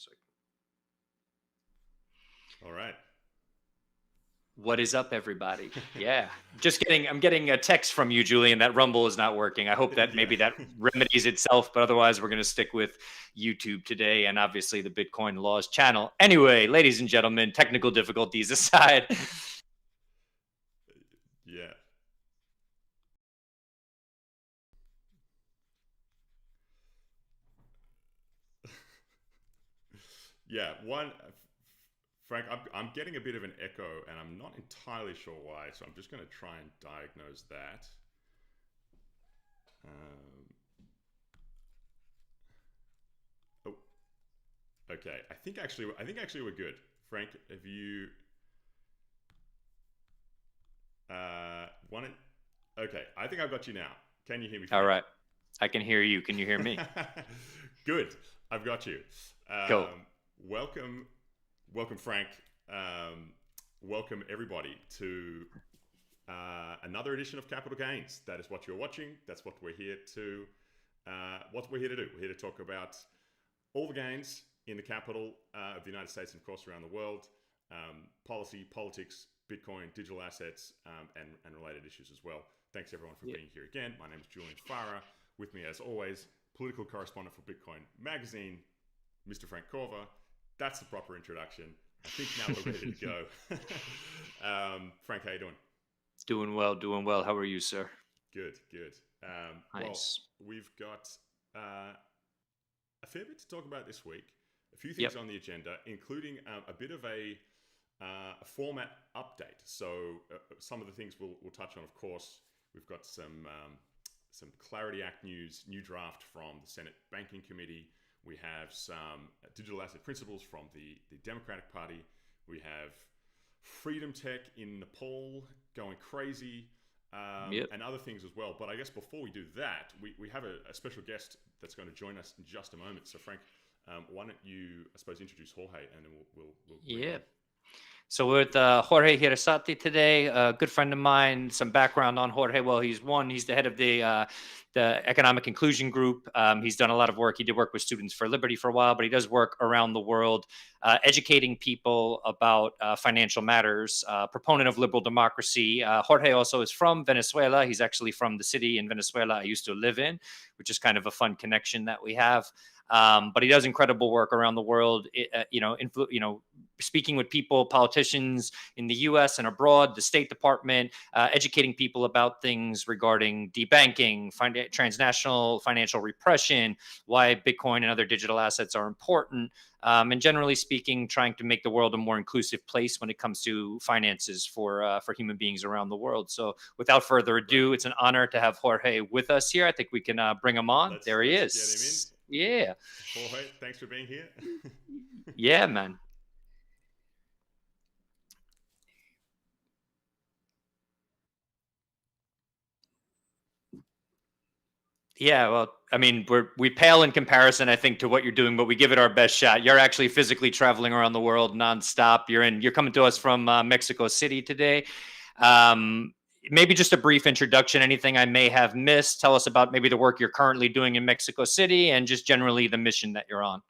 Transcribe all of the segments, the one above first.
second. All right. What is up, everybody? Yeah, I'm getting a text from you, Julian, that Rumble is not working. I hope that maybe that remedies itself, but otherwise we're going to stick with YouTube today and obviously the Bitcoin Laws channel. Anyway, ladies and gentlemen, technical difficulties aside. Yeah. Yeah, Frank, I'm getting a bit of an echo and I'm not entirely sure why, so I'm just going to try and diagnose that. Oh, okay. I think actually we're good. Frank, have you wanted? Okay, I think I've got you now. Can you hear me, All Frank? right, I can hear you. Can you hear me? Good. I've got you. Cool. Welcome, Frank. Welcome everybody to another edition of Capital Gains. That is what you're watching. That's what we're here to. What we're here to do. We're here to talk about all the gains in the capital of the United States and, of course, around the world. Policy, politics, Bitcoin, digital assets, and related issues as well. Thanks everyone for being here again. My name is Julian Farah. With me, as always, political correspondent for Bitcoin Magazine, Mr. Frank Korver. That's the proper introduction. I think now we're ready to go. Frank, how you doing? Doing well. How are you, sir? Good. Nice. Well, we've got a fair bit to talk about this week. A few things on the agenda, including a bit of a format update. So some of the things we'll touch on, of course, we've got some Clarity Act news, new draft from the Senate Banking Committee. We have some digital asset principles from the Democratic Party. We have Freedom Tech in Nepal going crazy, and other things as well. But I guess before we do that, we have a special guest that's going to join us in just a moment. So Frank, why don't you, I suppose, introduce Jorge, and then we'll So we're with Jorge Hirasati today, a good friend of mine. Some background on Jorge. Well, he's the head of the Economic Inclusion Group. He's done a lot of work. He did work with Students for Liberty for a while, but he does work around the world, educating people about financial matters. Proponent of liberal democracy. Jorge also is from Venezuela. He's actually from the city in Venezuela I used to live in, which is kind of a fun connection that we have. But he does incredible work around the world, speaking with people, politicians in the U.S. and abroad, the State Department, educating people about things regarding debanking, transnational financial repression, why Bitcoin and other digital assets are important, and generally speaking, trying to make the world a more inclusive place when it comes to finances for human beings around the world. So without further ado, It's an honor to have Jorge with us here. I think we can bring him on. There he is. Get him in. Yeah. Jorge, thanks for being here. Yeah, man. Yeah, well, I mean, we pale in comparison, I think, to what you're doing, but we give it our best shot. You're actually physically traveling around the world nonstop. You're coming to us from Mexico City today. Maybe just a brief introduction. Anything I may have missed? Tell us about maybe the work you're currently doing in Mexico City and just generally the mission that you're on.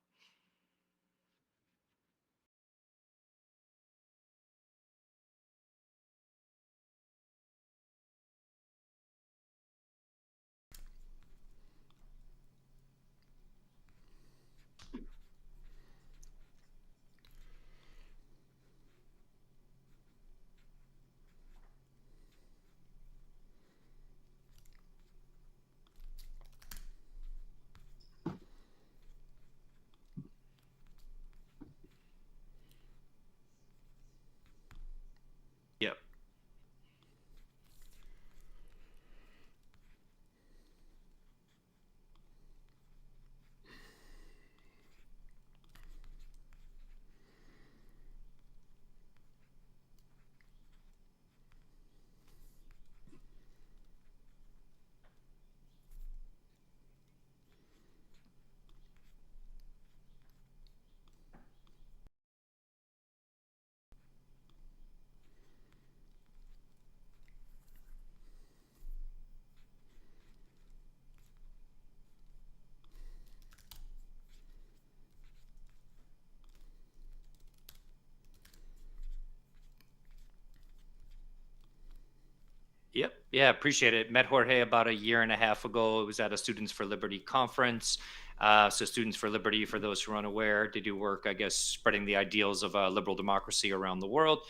Yeah, appreciate it. Met Jorge about a year and a half ago. It was at a Students for Liberty conference. So, Students for Liberty, for those who are unaware, they do work, I guess, spreading the ideals of liberal democracy around the world.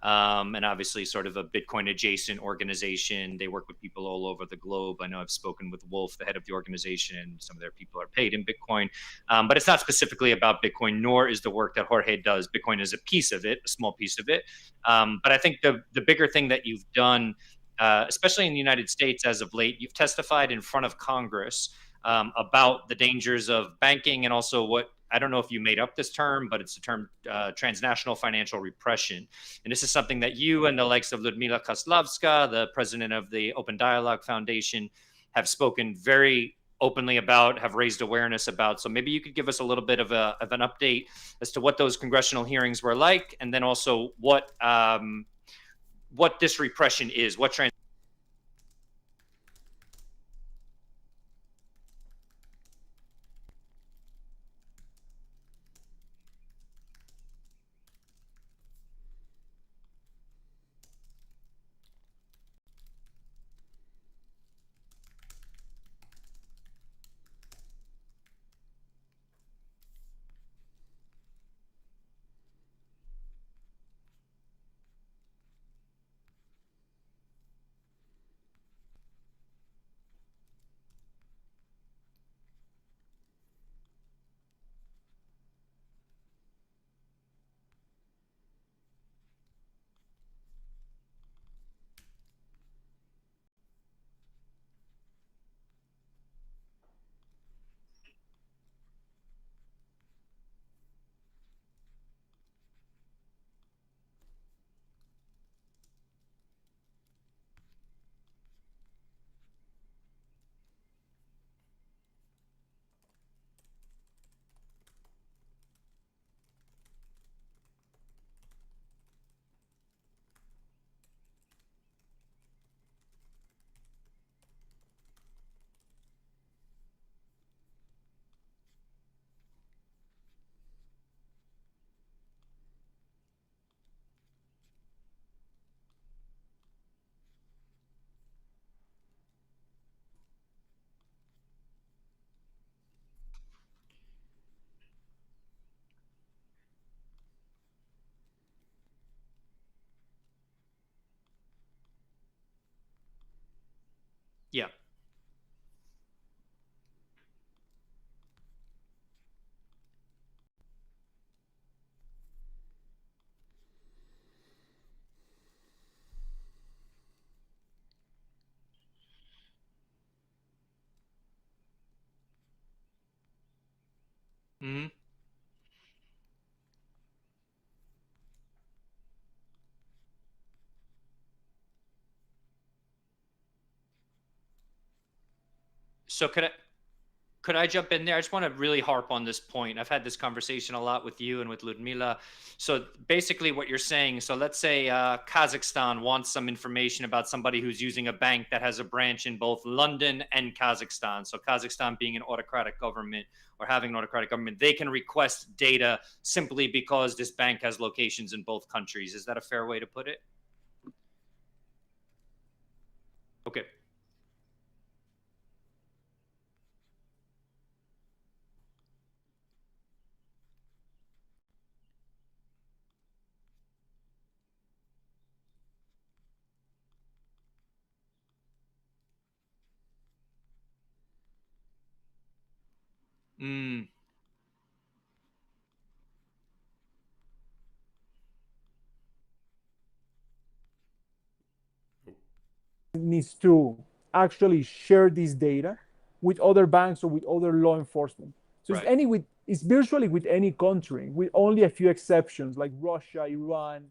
And obviously, sort of a Bitcoin adjacent organization. They work with people all over the globe. I know I've spoken with Wolf, the head of the organization, and some of their people are paid in Bitcoin. But it's not specifically about Bitcoin, nor is the work that Jorge does. Bitcoin is a piece of it, a small piece of it. But I think the bigger thing that you've done, especially in the United States as of late, you've testified in front of Congress about the dangers of banking and also what, I don't know if you made up this term, but it's the term transnational financial repression. And this is something that you and the likes of Ludmila Kozlovska, the president of the Open Dialogue Foundation, have spoken very openly about, have raised awareness about. So maybe you could give us a little bit of an update as to what those congressional hearings were like, and then also what this repression is, what trans. Yeah. Hmm. So could I jump in there? I just want to really harp on this point. I've had this conversation a lot with you and with Ludmila. So basically, what you're saying, so let's say Kazakhstan wants some information about somebody who's using a bank that has a branch in both London and Kazakhstan. So Kazakhstan being an autocratic government or having an autocratic government, they can request data simply because this bank has locations in both countries. Is that a fair way to put it? Okay. Mm, needs to actually share this data with other banks or with other law enforcement. So right. it's virtually with any country, with only a few exceptions like Russia, Iran,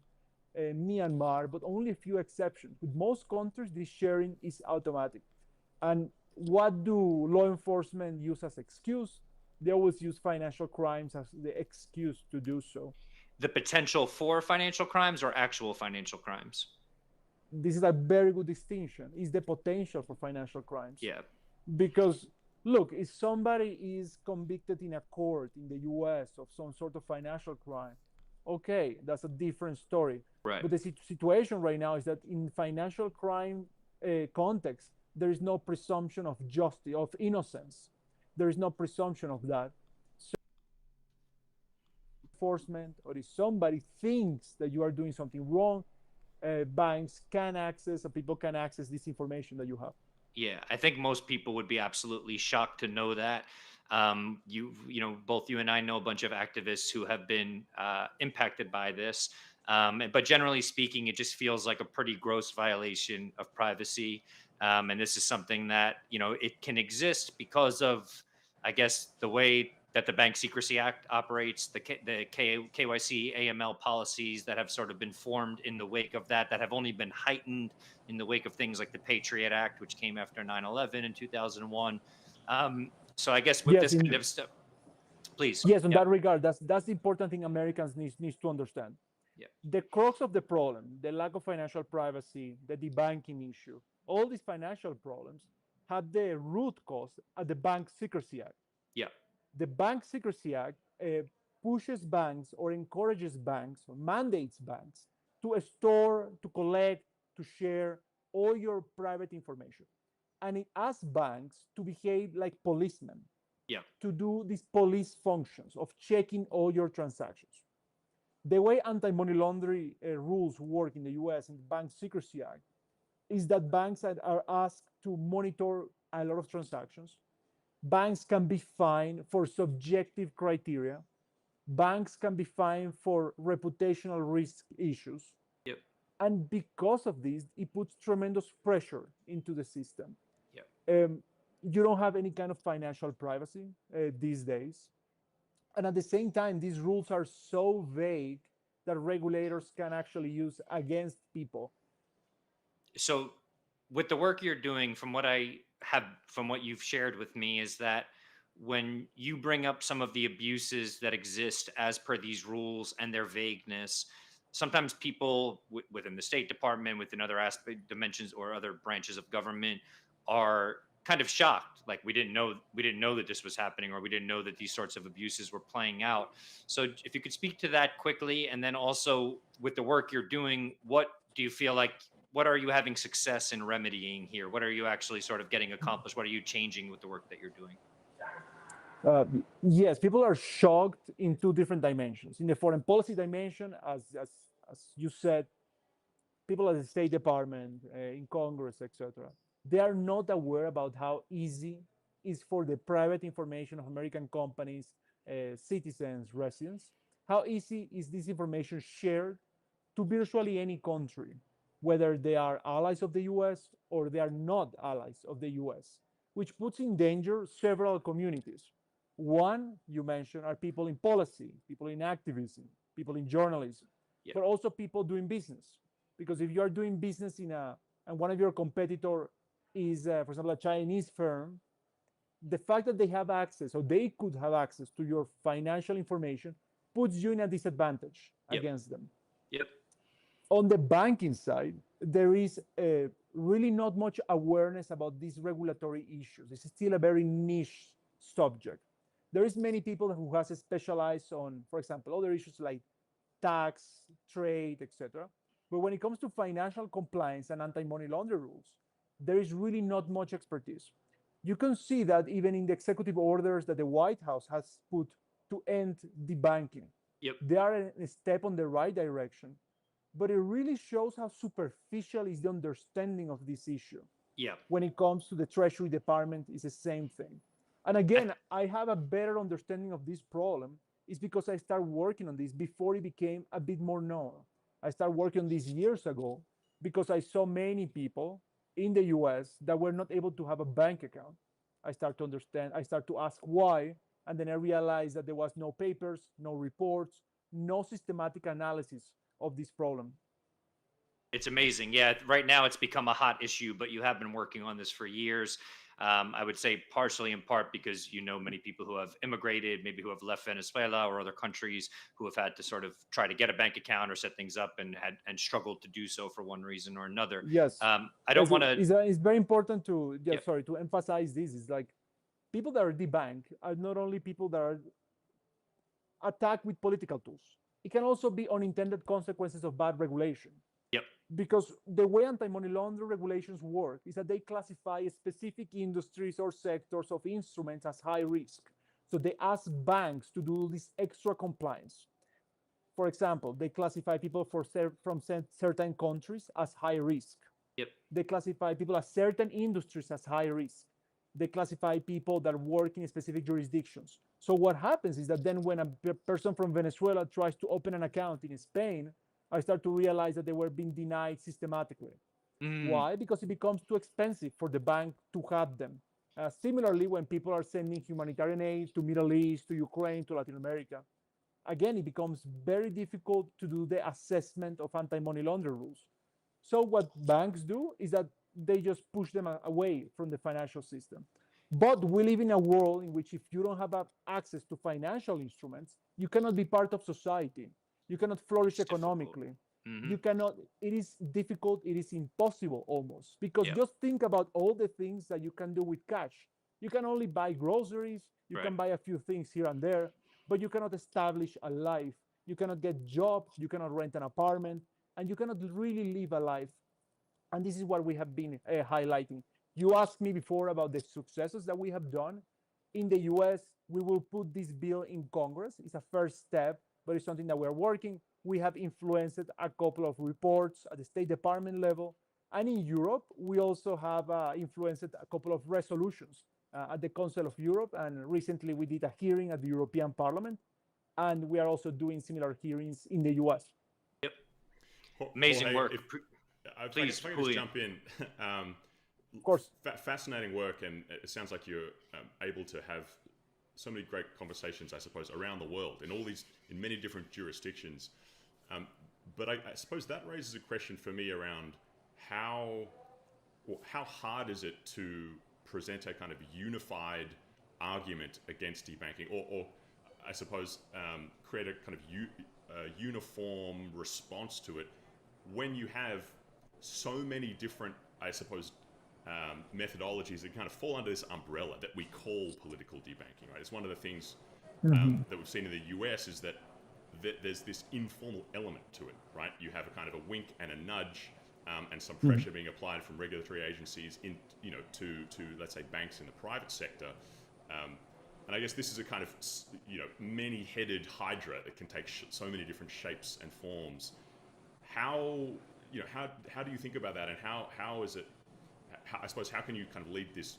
Myanmar, but only a few exceptions. With most countries, this sharing is automatic. And what do law enforcement use as excuse? They always use financial crimes as the excuse to do so. The potential for financial crimes or actual financial crimes? This is a very good distinction. Is the potential for financial crimes. Yeah. Because look, if somebody is convicted in a court in the US of some sort of financial crime, okay, that's a different story. Right. But the situation right now is that in financial crime context, there is no presumption of justice, of innocence. There is no presumption of that. So enforcement, or if somebody thinks that you are doing something wrong, banks can access, or people can access this information that you have. Yeah, I think most people would be absolutely shocked to know that. You know, both you and I know a bunch of activists who have been impacted by this. But generally speaking, it just feels like a pretty gross violation of privacy. And this is something that, you know, it can exist because of, I guess, the way that the Bank Secrecy Act operates, KYC, AML policies that have sort of been formed in the wake of that, that have only been heightened in the wake of things like the Patriot Act, which came after 9/11 in 2001. So I guess with Yes, this kind of stuff, please. yes, in Yeah. that regard, that's the important thing Americans needs to understand. Yeah. The crux of the problem, the lack of financial privacy, the debanking issue, all these financial problems had the root cause at the Bank Secrecy Act. Yeah. The Bank Secrecy Act pushes banks or encourages banks or mandates banks to store, to collect, to share all your private information. And it asks banks to behave like policemen, Yeah. to do these police functions of checking all your transactions. The way anti-money laundering rules work in the US in the Bank Secrecy Act is that banks are asked to monitor a lot of transactions. Banks can be fined for subjective criteria. Banks can be fined for reputational risk issues. Yep. And because of this, it puts tremendous pressure into the system. Yep. You don't have any kind of financial privacy these days. And at the same time, these rules are so vague that regulators can actually use against people. So with the work you're doing, from what you've shared with me, is that when you bring up some of the abuses that exist as per these rules and their vagueness, sometimes people within the State Department, within other aspect dimensions or other branches of government, are kind of shocked. Like, we didn't know that this was happening, or we didn't know that these sorts of abuses were playing out. So if you could speak to that quickly, and then also with the work you're doing, what do you feel like, what are you having success in remedying here? What are you actually sort of getting accomplished? What are you changing with the work that you're doing? Yes, people are shocked in two different dimensions. In the foreign policy dimension, as you said, people at the State Department, in Congress, etc., they are not aware about how easy is for the private information of American companies, citizens, residents. How easy is this information shared to virtually any country, whether they are allies of the US or they are not allies of the US, which puts in danger several communities. One, you mentioned, are people in policy, people in activism, people in journalism, Yeah. but also people doing business. Because if you are doing business and one of your competitor is, for example, a Chinese firm, the fact that they have access, or they could have access to your financial information, puts you in a disadvantage Yep. against them. Yep. On the banking side, there is really not much awareness about these regulatory issues. It's still a very niche subject. There is many people who has specialized on, for example, other issues like tax, trade, etc. But when it comes to financial compliance and anti-money laundering rules, there is really not much expertise. You can see that even in the executive orders that the White House has put to end debanking. Yep. They are a step on the right direction, but it really shows how superficial is the understanding of this issue. Yeah. When it comes to the Treasury Department, it's the same thing. And again, I have a better understanding of this problem is because I started working on this before it became a bit more known. I started working on this years ago because I saw many people in the US that were not able to have a bank account. I started to understand, I started to ask why, and then I realized that there was no papers, no reports, no systematic analysis of this problem. It's amazing. Yeah, right now it's become a hot issue, but you have been working on this for years. I would say partially in part because you know many people who have immigrated, maybe who have left Venezuela or other countries, who have had to sort of try to get a bank account or set things up and struggled to do so for one reason or another. Yes. I don't want to. It's very important to Yep. sorry, to emphasize this. Is like people that are debanked are not only people that are attacked with political tools. It can also be unintended consequences of bad regulation. Yep. Because the way anti-money laundering regulations work is that they classify specific industries or sectors of instruments as high risk. So they ask banks to do this extra compliance. For example, they classify people from certain countries as high risk. Yep. They classify people as certain industries as high risk. They classify people that work in specific jurisdictions. So what happens is that then when a person from Venezuela tries to open an account in Spain, I start to realize that they were being denied systematically. Why? Because it becomes too expensive for the bank to have them. Similarly, when people are sending humanitarian aid to Middle East, to Ukraine, to Latin America, again, it becomes very difficult to do the assessment of anti-money laundering rules. So what banks do is that they just push them away from the financial system. But we live in a world in which if you don't have access to financial instruments, you cannot be part of society. You cannot flourish economically. You cannot, it is difficult, it is impossible almost. Because just think about all the things that you can do with cash. You can only buy groceries, you can buy a few things here and there, but you cannot establish a life. You cannot get jobs, you cannot rent an apartment, and you cannot really live a life. And this is what we have been highlighting. You asked me before about the successes that we have done. In the US, we will put this bill in Congress. It's a first step, but it's something that we're working. We have influenced a couple of reports at the State Department level. And in Europe, we also have influenced a couple of resolutions at the Council of Europe. And recently we did a hearing at the European Parliament. And we are also doing similar hearings in the US. Yep. Amazing Jorge, work. Please, if I can just jump in. Of course. Fascinating work, and it sounds like you're able to have so many great conversations, I suppose, around the world in many different jurisdictions. But I suppose that raises a question for me around how hard is it to present a kind of unified argument against debanking, or I suppose create a kind of uniform response to it when you have so many different, I suppose, methodologies that kind of fall under this umbrella that we call political debanking, right? It's one of the things that we've seen in the US is that there's this informal element to it, right? You have a kind of a wink and a nudge, and some pressure being applied from regulatory agencies to let's say banks in the private sector. And I guess this is a kind of many-headed hydra that can take so many different shapes and forms. How do you think about that, and how is it? I suppose how can you kind of lead this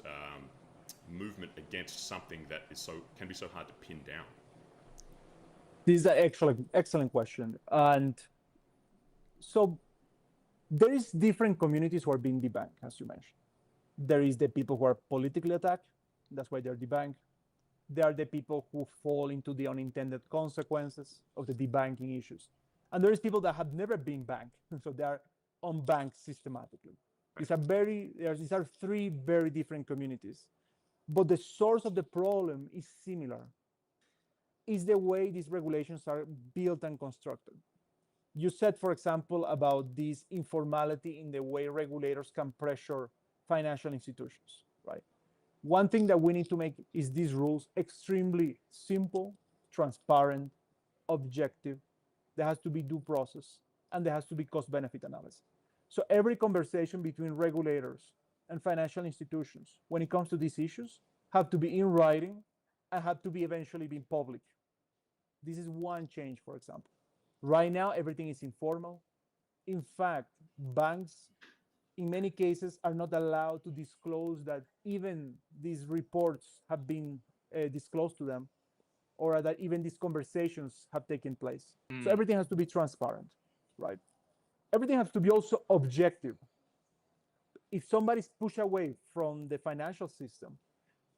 movement against something that can be so hard to pin down? This is an excellent question. And so there is different communities who are being debanked, as you mentioned. There is the people who are politically attacked. That's why they're debanked. There are the people who fall into the unintended consequences of the debanking issues. And there is people that have never been banked, so they are unbanked systematically. These are three very different communities. But the source of the problem is similar. Is the way these regulations are built and constructed. You said, for example, about this informality in the way regulators can pressure financial institutions, right? One thing that we need to make is these rules extremely simple, transparent, objective. There has to be due process, and there has to be cost-benefit analysis. So every conversation between regulators and financial institutions, when it comes to these issues, have to be in writing and have to be eventually be public. This is one change, for example. Right now, everything is informal. In fact, banks, in many cases, are not allowed to disclose that even these reports have been disclosed to them, or that even these conversations have taken place. So everything has to be transparent, right? Everything has to be also objective. If somebody's pushed away from the financial system,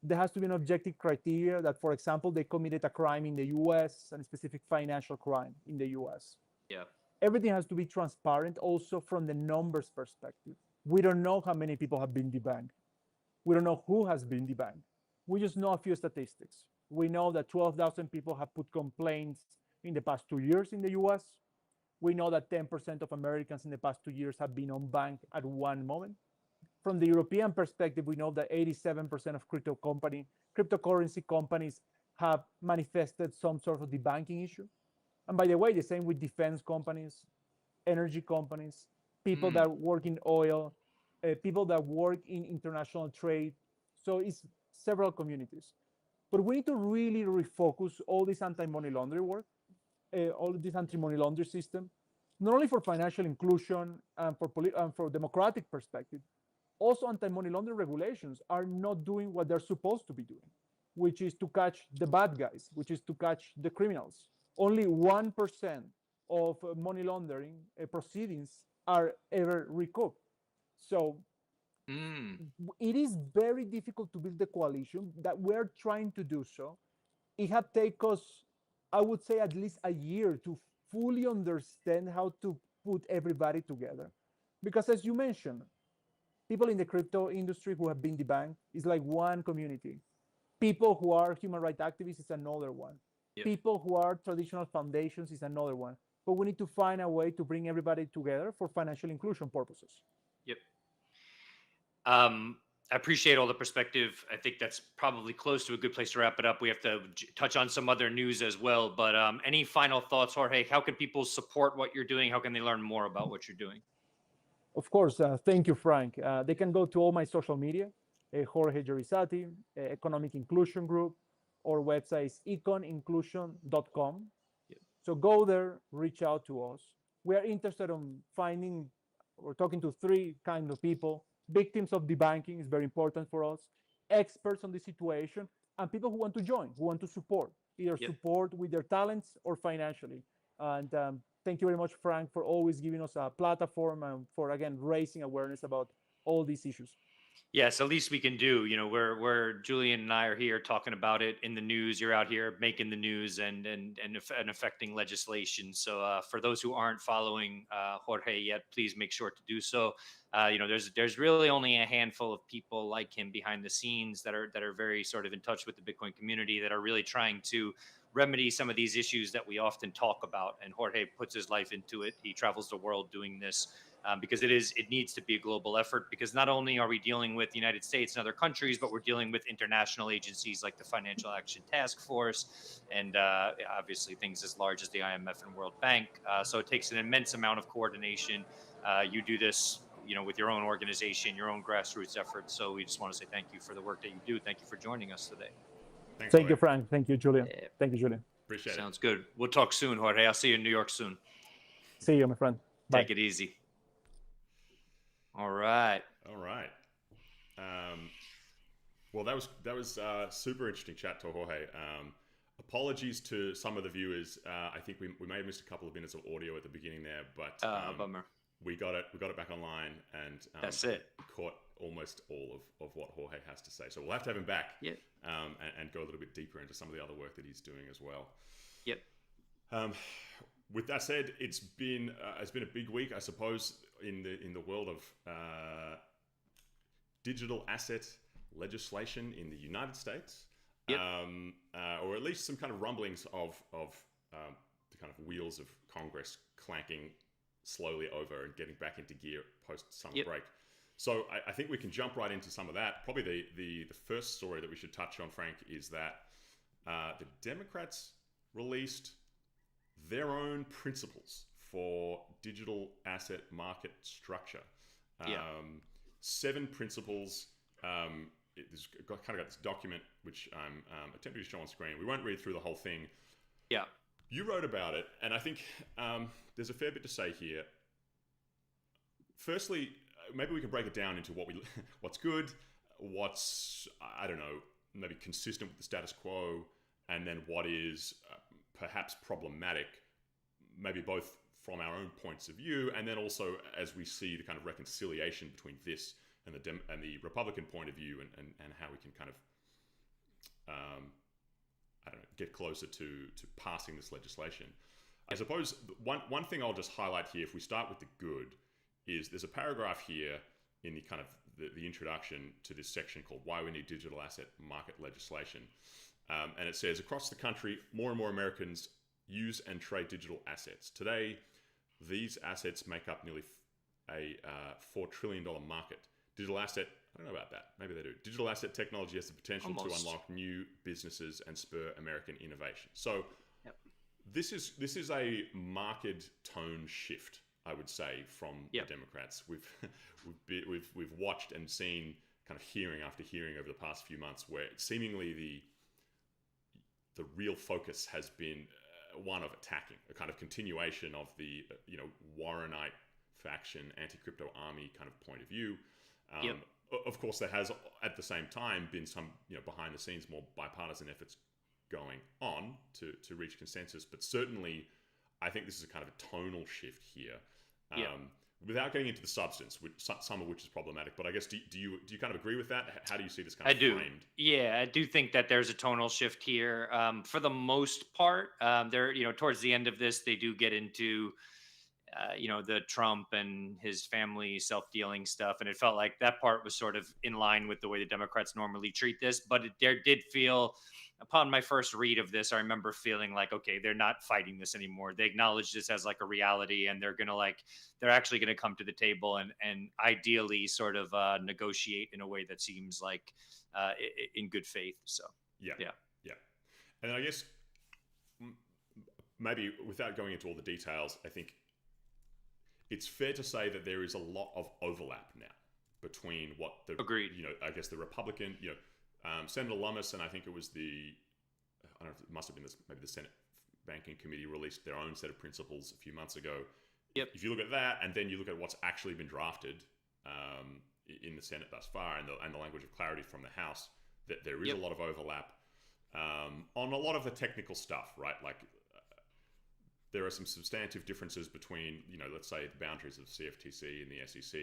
there has to be an objective criteria that, for example, they committed a crime in the US, and a specific financial crime in the US. Yeah. Everything has to be transparent also from the numbers perspective. We don't know how many people have been debanked. We don't know who has been debanked. We just know a few statistics. We know that 12,000 people have put complaints in the past 2 years in the US. We know that 10% of Americans in the past 2 years have been unbanked at one moment. From the European perspective, we know that 87% of cryptocurrency companies have manifested some sort of debanking issue. And by the way, the same with defense companies, energy companies, people that work in oil, people that work in international trade. So it's several communities. But we need to really refocus all this anti-money laundering work, all this anti-money laundering system, not only for financial inclusion and for democratic perspective, also anti-money laundering regulations are not doing what they're supposed to be doing, which is to catch the bad guys, which is to catch the criminals. Only 1% of money laundering proceedings are ever recouped. So it is very difficult to build the coalition that we're trying to do so. It had taken us, I would say, at least a year to fully understand how to put everybody together. Because as you mentioned, people in the crypto industry who have been debanked is like one community. People who are human rights activists is another one. Yep. People who are traditional foundations is another one. But we need to find a way to bring everybody together for financial inclusion purposes. Yep. I appreciate all the perspective. I think that's probably close to a good place to wrap it up. We have to touch on some other news as well. But any final thoughts, Jorge? How can people support what you're doing? How can they learn more about what you're doing? Of course. Thank you, Frank. They can go to all my social media, Jorge Gerisati, Economic Inclusion Group, or website is econinclusion.com. Yep. So go there, reach out to us. We are interested in finding or talking to three kinds of people. Victims of debanking is very important for us, experts on the situation, and people who want to join, who want to support, either support with their talents or financially. And thank you very much, Frank, for always giving us a platform and for, again, raising awareness about all these issues. Yes, at least we can do. You know, we're Julian and I are here talking about it in the news. You're out here making the news and affecting legislation. So for those who aren't following Jorge yet, please make sure to do so. You know, there's really only a handful of people like him behind the scenes that are very sort of in touch with the Bitcoin community, that are really trying to remedy some of these issues that we often talk about. And Jorge puts his life into it. He travels the world doing this. Because it needs to be a global effort, because not only are we dealing with the United States and other countries, but we're dealing with international agencies like the Financial Action Task Force and obviously things as large as the IMF and World Bank. So it takes an immense amount of coordination. You do this, you know, with your own organization, your own grassroots efforts. So we just want to say thank you for the work that you do. Thank you for joining us today. Thank you, Frank. Thank you, Julian. Thank you, Julian. Appreciate it. Sounds good. We'll talk soon, Jorge. I'll see you in New York soon. See you, my friend. Bye. Take it easy. All right. Well, that was super interesting chat to Jorge. Apologies to some of the viewers. I think we may have missed a couple of minutes of audio at the beginning there, but bummer. We got it back online, and that's it. Caught almost all of what Jorge has to say. So we'll have to have him back. Yep. And go a little bit deeper into some of the other work that he's doing as well. Yep. With that said, it's been a big week, I suppose, in the world of digital asset legislation in the United States, yep. Or at least some kind of rumblings of the kind of wheels of Congress clanking slowly over and getting back into gear post summer break. So I think we can jump right into some of that. Probably the first story that we should touch on, Frank, is that the Democrats released their own principles for digital asset market structure. 7 principles. It's kind of got this document, which I'm attempting to show on screen. We won't read through the whole thing. Yeah. You wrote about it, and I think there's a fair bit to say here. Firstly, maybe we can break it down into what's good, what's, I don't know, maybe consistent with the status quo, and then what is perhaps problematic, maybe both from our own points of view, and then also as we see the kind of reconciliation between this and the Republican point of view, and how we can kind of, I don't know, get closer to passing this legislation. I suppose one thing I'll just highlight here, if we start with the good, is there's a paragraph here in the kind of the introduction to this section called Why We Need Digital Asset Market Legislation. And it says, across the country, more and more Americans use and trade digital assets. Today, these assets make up nearly a $4 trillion market. Digital asset, I don't know about that. Maybe they do. Digital asset technology has the potential to unlock new businesses and spur American innovation. So this is a market tone shift, I would say, from Yep. the Democrats. We've watched and seen kind of hearing after hearing over the past few months where seemingly the real focus has been one of attacking, a kind of continuation of the Warrenite faction, anti-crypto army kind of point of view. Yep. Of course, there has at the same time been some behind the scenes more bipartisan efforts going on to reach consensus, but certainly I think this is a kind of a tonal shift here. Without getting into the substance, some of which is problematic, but I guess do you kind of agree with that? How do you see this kind of framed? Yeah, I do think that there's a tonal shift here. For the most part, there, towards the end of this, they do get into, the Trump and his family self-dealing stuff, and it felt like that part was sort of in line with the way the Democrats normally treat this. But there did feel, upon my first read of this, I remember feeling like, okay, they're not fighting this anymore. They acknowledge this as like a reality, and they're actually gonna come to the table and ideally sort of negotiate in a way that seems like in good faith. So yeah, and I guess maybe without going into all the details, I think it's fair to say that there is a lot of overlap now between what the Agreed. I guess the Republican, Senator Lummis, and I think it was I don't know, it must have been maybe the Senate Banking Committee released their own set of principles a few months ago. Yep. If you look at that, and then you look at what's actually been drafted in the Senate thus far, and the language of clarity from the House, that there is a lot of overlap on a lot of the technical stuff, right? Like there are some substantive differences between, let's say the boundaries of CFTC and the SEC,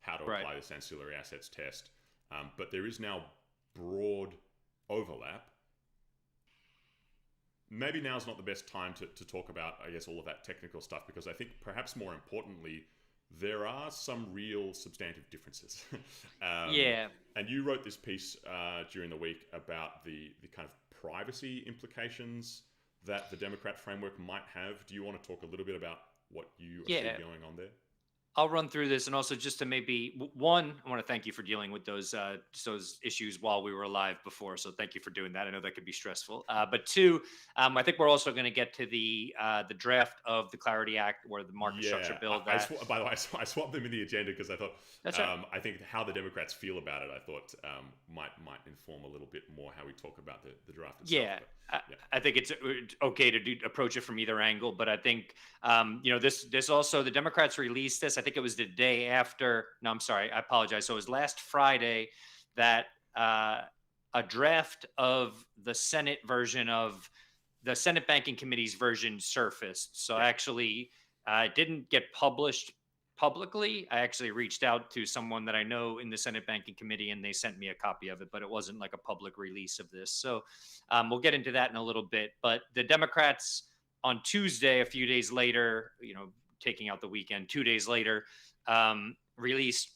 how to apply this ancillary assets test. But there is now broad overlap. Maybe now's not the best time to talk about, I guess, all of that technical stuff, because I think perhaps more importantly, there are some real substantive differences. And you wrote this piece during the week about the kind of privacy implications that the Democrat framework might have. Do you want to talk a little bit about what you see going on there? I'll run through this, and also just to maybe one, I want to thank you for dealing with those issues while we were live before. So thank you for doing that. I know that could be stressful. But two, I think we're also going to get to the draft of the Clarity Act or the market structure bill. By the way, I swapped them in the agenda because I thought I think how the Democrats feel about it, I thought might inform a little bit more how we talk about the draft itself. Yeah. I think it's okay to approach it from either angle, but I think this also, the Democrats released this. I think it was the day after. No, I'm sorry, I apologize. So it was last Friday that a draft of the Senate version of the Senate Banking Committee's version surfaced. So actually, it didn't get published publicly. I actually reached out to someone that I know in the Senate Banking Committee, and they sent me a copy of it, but it wasn't like a public release of this. So we'll get into that in a little bit. But the Democrats on Tuesday, a few days later, taking out the weekend, 2 days later, released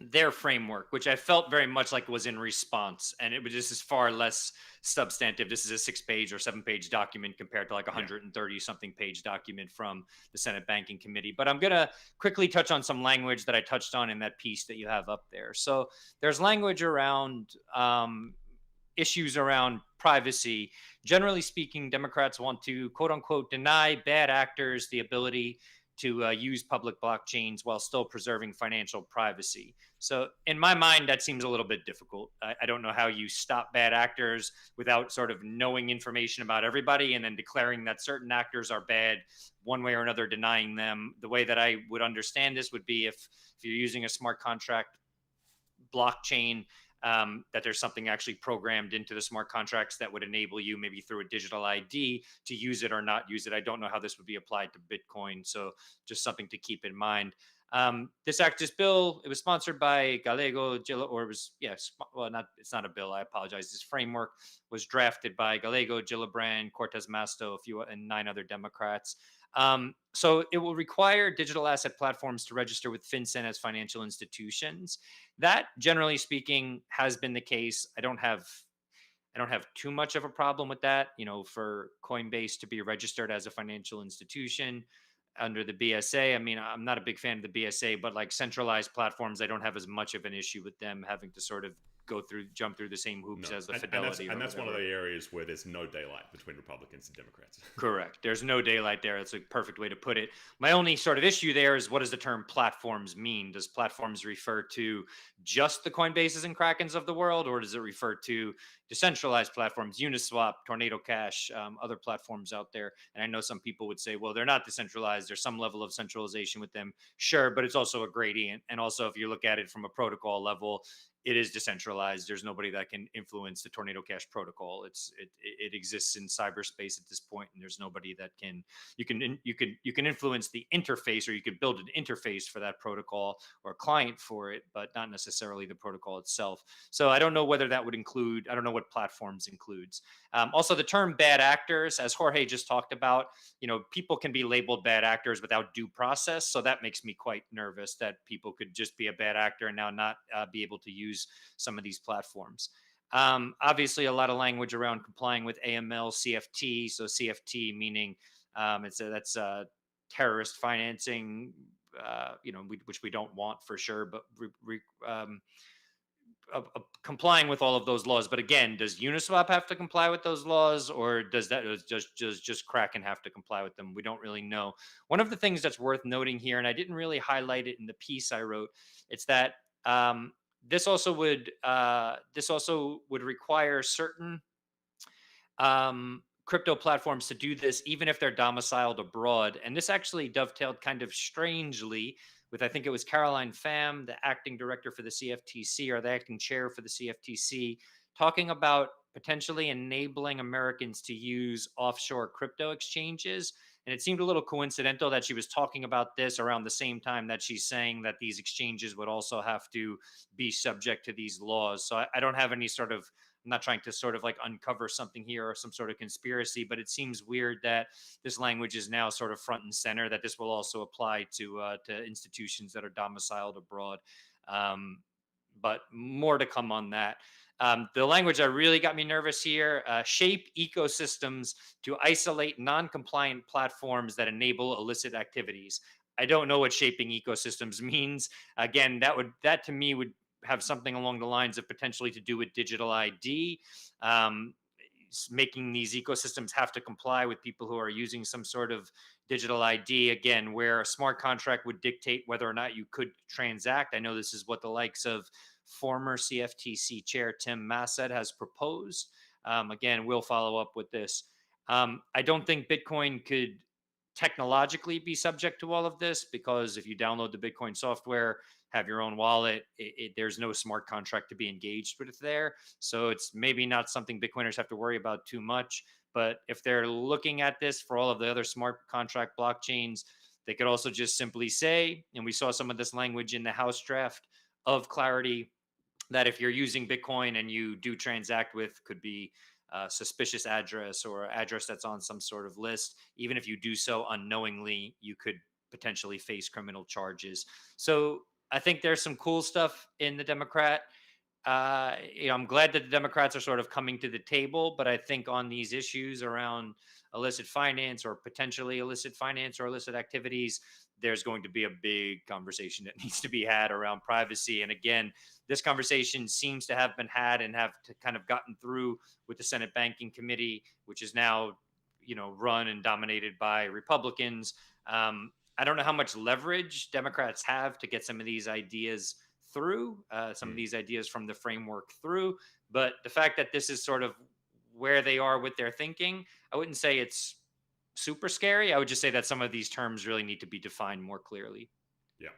their framework, which I felt very much like was in response. And this is far less substantive. This is a 6-page or 7-page document compared to like 130 something page document from the Senate Banking Committee. But I'm going to quickly touch on some language that I touched on in that piece that you have up there. So there's language around issues around privacy. Generally speaking, Democrats want to, quote unquote, deny bad actors the ability to use public blockchains while still preserving financial privacy. So in my mind, that seems a little bit difficult. I don't know how you stop bad actors without sort of knowing information about everybody and then declaring that certain actors are bad one way or another, denying them. The way that I would understand this would be if you're using a smart contract blockchain, that there's something actually programmed into the smart contracts that would enable you maybe through a digital ID to use it or not use it. I don't know how this would be applied to Bitcoin. So just something to keep in mind. This bill, it was sponsored by Gallego, or it was, it's not a bill. I apologize. This framework was drafted by Gallego, Gillibrand, Cortez Masto, and 9 other Democrats. So it will require digital asset platforms to register with FinCEN as financial institutions. That, generally speaking, has been the case. I don't have too much of a problem with that. For Coinbase to be registered as a financial institution under the BSA. I mean, I'm not a big fan of the BSA, but like centralized platforms, I don't have as much of an issue with them having to sort of jump through the same hoops No. as the And Fidelity. that's one of the areas where there's no daylight between Republicans and Democrats. Correct. There's no daylight there. That's a perfect way to put it. My only sort of issue there is, what does the term platforms mean? Does platforms refer to just the Coinbases and Krakens of the world, or does it refer to decentralized platforms, Uniswap, Tornado Cash, other platforms out there? And I know some people would say, well, they're not decentralized. There's some level of centralization with them. Sure, but it's also a gradient. And also, if you look at it from a protocol level, it is decentralized. There's nobody that can influence the Tornado Cash protocol. It exists in cyberspace at this point, and there's nobody that can. You can influence the interface, or you could build an interface for that protocol or a client for it, but not necessarily the protocol itself. So I don't know whether that would include. I don't know what platforms includes. Also, the term bad actors, as Jorge just talked about, people can be labeled bad actors without due process. So that makes me quite nervous that people could just be a bad actor and now not be able to use some of these platforms. Obviously, a lot of language around complying with AML, CFT. So CFT meaning that's terrorist financing, which we don't want for sure, but complying with all of those laws. But again, does Uniswap have to comply with those laws, or does just Kraken have to comply with them? We don't really know. One of the things that's worth noting here, and I didn't really highlight it in the piece I wrote, it's that this also would require certain crypto platforms to do this, even if they're domiciled abroad. And this actually dovetailed kind of strangely with, I think it was Caroline Pham, the acting director for the CFTC, or the acting chair for the CFTC, talking about potentially enabling Americans to use offshore crypto exchanges. And it seemed a little coincidental that she was talking about this around the same time that she's saying that these exchanges would also have to be subject to these laws. So I don't have any sort of, I'm not trying to sort of like uncover something here or some sort of conspiracy, but it seems weird that this language is now sort of front and center, that this will also apply to institutions that are domiciled abroad. But more to come on that. The language that really got me nervous here, shape ecosystems to isolate non-compliant platforms that enable illicit activities. I don't know what shaping ecosystems means. Again, that to me would have something along the lines of potentially to do with digital ID, making these ecosystems have to comply with people who are using some sort of digital ID, again, where a smart contract would dictate whether or not you could transact. I know this is what the likes of former CFTC chair Tim Massad has proposed. Again, we'll follow up with this. I don't think Bitcoin could technologically be subject to all of this, because if you download the Bitcoin software, have your own wallet, there's no smart contract to be engaged with there. So it's maybe not something Bitcoiners have to worry about too much. But if they're looking at this for all of the other smart contract blockchains, they could also just simply say, and we saw some of this language in the House draft of Clarity, that if you're using Bitcoin and you do transact with, could be a suspicious address or address that's on some sort of list, even if you do so unknowingly, you could potentially face criminal charges. So I think there's some cool stuff in the Democrat. I'm glad that the Democrats are sort of coming to the table, but I think on these issues around illicit finance or potentially illicit finance or illicit activities, there's going to be a big conversation that needs to be had around privacy. And again, this conversation seems to have been had and have kind of gotten through with the Senate Banking Committee, which is now, run and dominated by Republicans. I don't know how much leverage Democrats have to get some of these ideas through, some of these ideas from the framework through. But the fact that this is sort of where they are with their thinking, I wouldn't say it's super scary. I would just say that some of these terms really need to be defined more clearly. Yeah.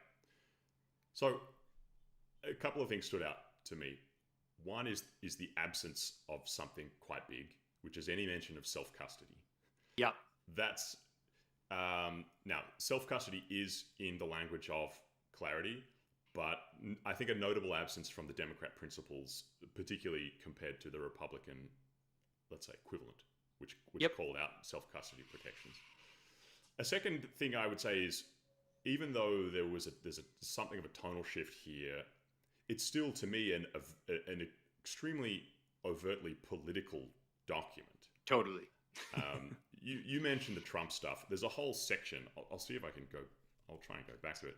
So a couple of things stood out to me. One is the absence of something quite big, which is any mention of self-custody. Yeah. That's now self-custody is in the language of Clarity, but I think a notable absence from the Democrat principles, particularly compared to the Republican, let's say, equivalent, which called out self-custody protections. A second thing I would say is, even though there's something of a tonal shift here, it's still, to me, an extremely overtly political document. Totally. You mentioned the Trump stuff. There's a whole section. I'll see if I can go. I'll try and go back to it.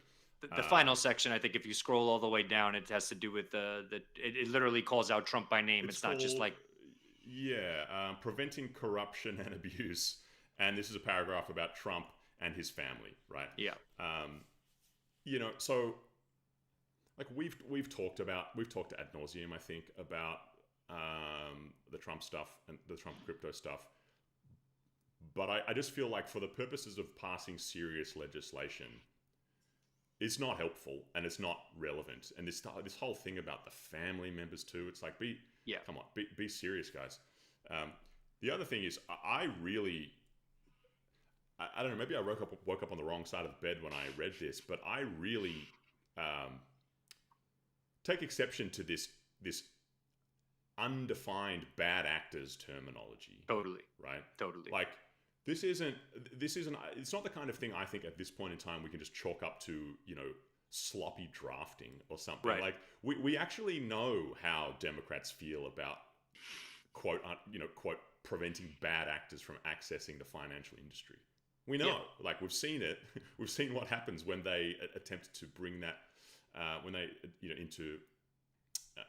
The final section, I think, if you scroll all the way down, it has to do with it literally calls out Trump by name. It's not just like, preventing corruption and abuse, and this is a paragraph about Trump and his family, right? yeah, So like we've talked ad nauseum, I think, about the Trump stuff and the Trump crypto stuff. But I just feel like for the purposes of passing serious legislation, it's not helpful and it's not relevant. And this whole thing about the family members too, it's like, come on, be serious, guys. The other thing is, I don't know, maybe I woke up on the wrong side of the bed when I read this, but I really take exception to this undefined bad actors terminology. totally, Right? totally. Like, this isn't, it's not the kind of thing I think at this point in time we can just chalk up to, sloppy drafting or something. Right. Like, we actually know how Democrats feel about, quote, preventing bad actors from accessing the financial industry. We know, like, we've seen it. We've seen what happens when they attempt to bring that,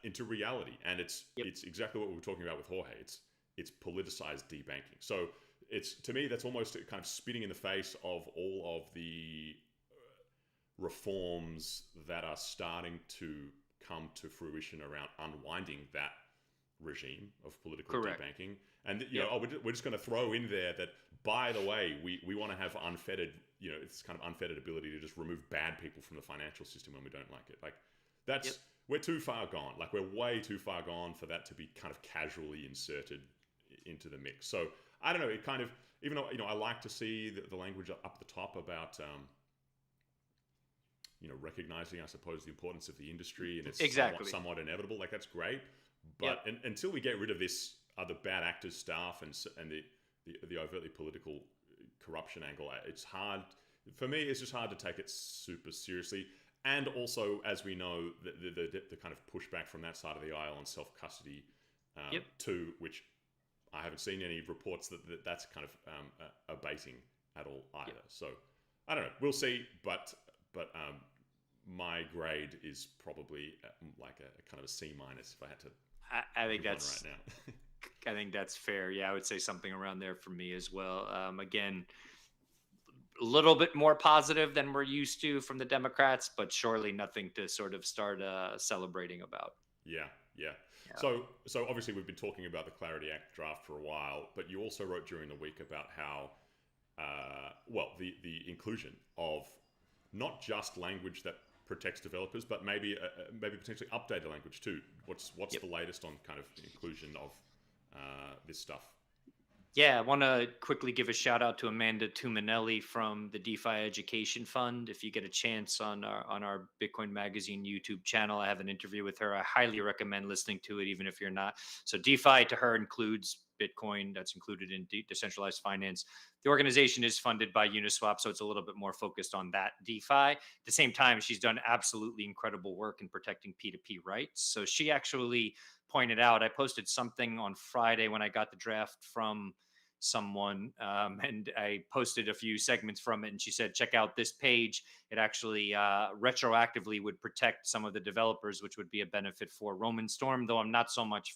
into reality. And it's exactly what we were talking about with Jorge. It's politicized debanking. So to me, that's almost kind of spitting in the face of all of the reforms that are starting to come to fruition around unwinding that regime of political debanking. And we're just going to throw in there that, by the way, we want to have unfettered, it's kind of unfettered ability to just remove bad people from the financial system when we don't like it. Like, that's we're too far gone. Like, we're way too far gone for that to be kind of casually inserted into the mix. So I don't know. It kind of, even though I like to see the language up the top about recognizing, I suppose, the importance of the industry, and it's somewhat inevitable. Like, that's great, but until we get rid of this other bad actors stuff and the overtly political corruption angle, it's hard for me. It's just hard to take it super seriously. And also, as we know, the kind of pushback from that side of the aisle on self-custody too, which I haven't seen any reports that's kind of abating at all either. So I don't know. We'll see. But my grade is probably like a kind of a C- if I had to. I think that's right now. I think that's fair. Yeah, I would say something around there for me as well. Again, a little bit more positive than we're used to from the Democrats, but surely nothing to sort of start celebrating about. Yeah. So obviously we've been talking about the Clarity Act draft for a while, but you also wrote during the week about how, the inclusion of not just language that protects developers, but maybe potentially updated language too. What's the latest on kind of inclusion of this stuff? Yeah, I want to quickly give a shout out to Amanda Tuminelli from the DeFi Education Fund. If you get a chance on our Bitcoin Magazine YouTube channel, I have an interview with her. I highly recommend listening to it, even if you're not. So DeFi to her includes Bitcoin. That's included in decentralized finance. The organization is funded by Uniswap, so it's a little bit more focused on that DeFi. At the same time, she's done absolutely incredible work in protecting P2P rights. So she actually pointed out, I posted something on Friday when I got the draft from someone, and I posted a few segments from it, and she said, check out this page. It actually retroactively would protect some of the developers, which would be a benefit for Roman Storm, though I'm not so much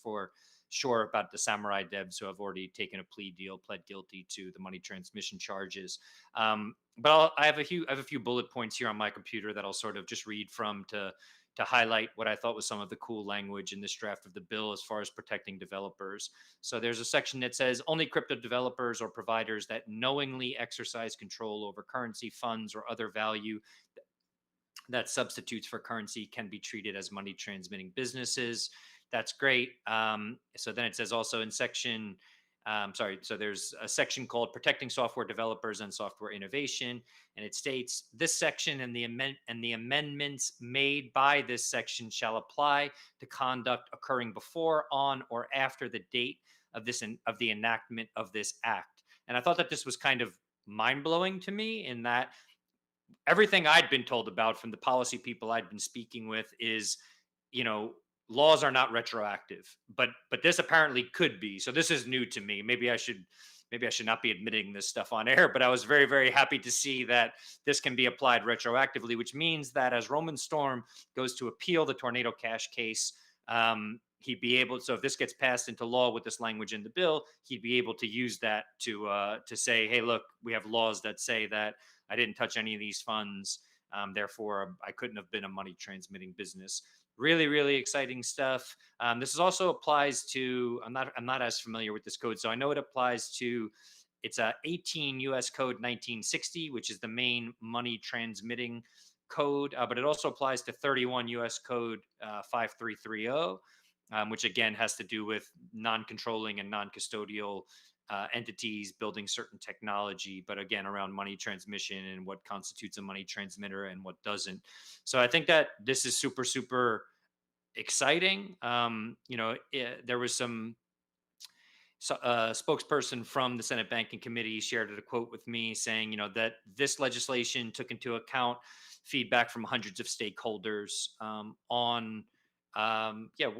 sure about the Samurai devs who have already taken a plea deal, pled guilty to the money transmission charges. But I have a few bullet points here on my computer that I'll sort of just read from to highlight what I thought was some of the cool language in this draft of the bill as far as protecting developers. So there's a section that says only crypto developers or providers that knowingly exercise control over currency, funds, or other value that substitutes for currency can be treated as money transmitting businesses. That's great. So then it says also in section, so there's a section called Protecting Software Developers and Software Innovation, and it states this section and the amendments made by this section shall apply to conduct occurring before, on, or after the date of the enactment of this act. And I thought that this was kind of mind-blowing to me, in that everything I'd been told about from the policy people I'd been speaking with is, laws are not retroactive, but this apparently could be. So this is new to me. Maybe I should maybe I should not be admitting this stuff on air, but I was very, very happy to see that this can be applied retroactively, which means that as Roman Storm goes to appeal the Tornado Cash case, he'd be able. So if this gets passed into law with this language in the bill, he'd be able to use that to say, hey, look, we have laws that say that I didn't touch any of these funds. Therefore, I couldn't have been a money transmitting business. Really, really exciting stuff. This is also applies to. I'm not as familiar with this code, so I know it applies to. It's a 18 U.S. Code 1960, which is the main money transmitting code, but it also applies to 31 U.S. Code 5330, which again has to do with non-controlling and non-custodial entities building certain technology, but again around money transmission and what constitutes a money transmitter and what doesn't. So I think that this is super, super exciting. There was some spokesperson from the Senate Banking Committee shared a quote with me saying, that this legislation took into account feedback from hundreds of stakeholders on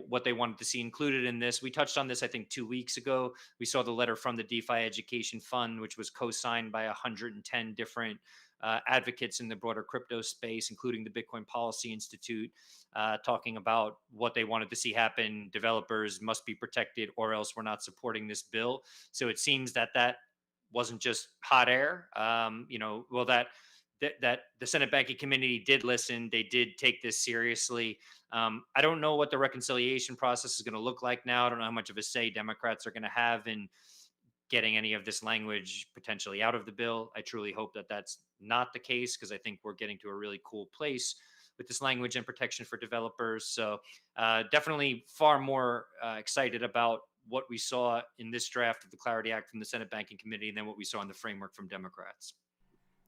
what they wanted to see included in this. We touched on this, I think, 2 weeks ago. We saw the letter from the DeFi Education Fund, which was co-signed by 110 different advocates in the broader crypto space, including the Bitcoin Policy Institute, talking about what they wanted to see happen. Developers must be protected, or else we're not supporting this bill. So it seems that wasn't just hot air. That the Senate Banking Committee did listen. They did take this seriously. I don't know what the reconciliation process is going to look like now. I don't know how much of a say Democrats are going to have in getting any of this language potentially out of the bill. I truly hope that that's not the case, because I think we're getting to a really cool place with this language and protection for developers. So definitely far more excited about what we saw in this draft of the Clarity Act from the Senate Banking Committee than what we saw in the framework from Democrats.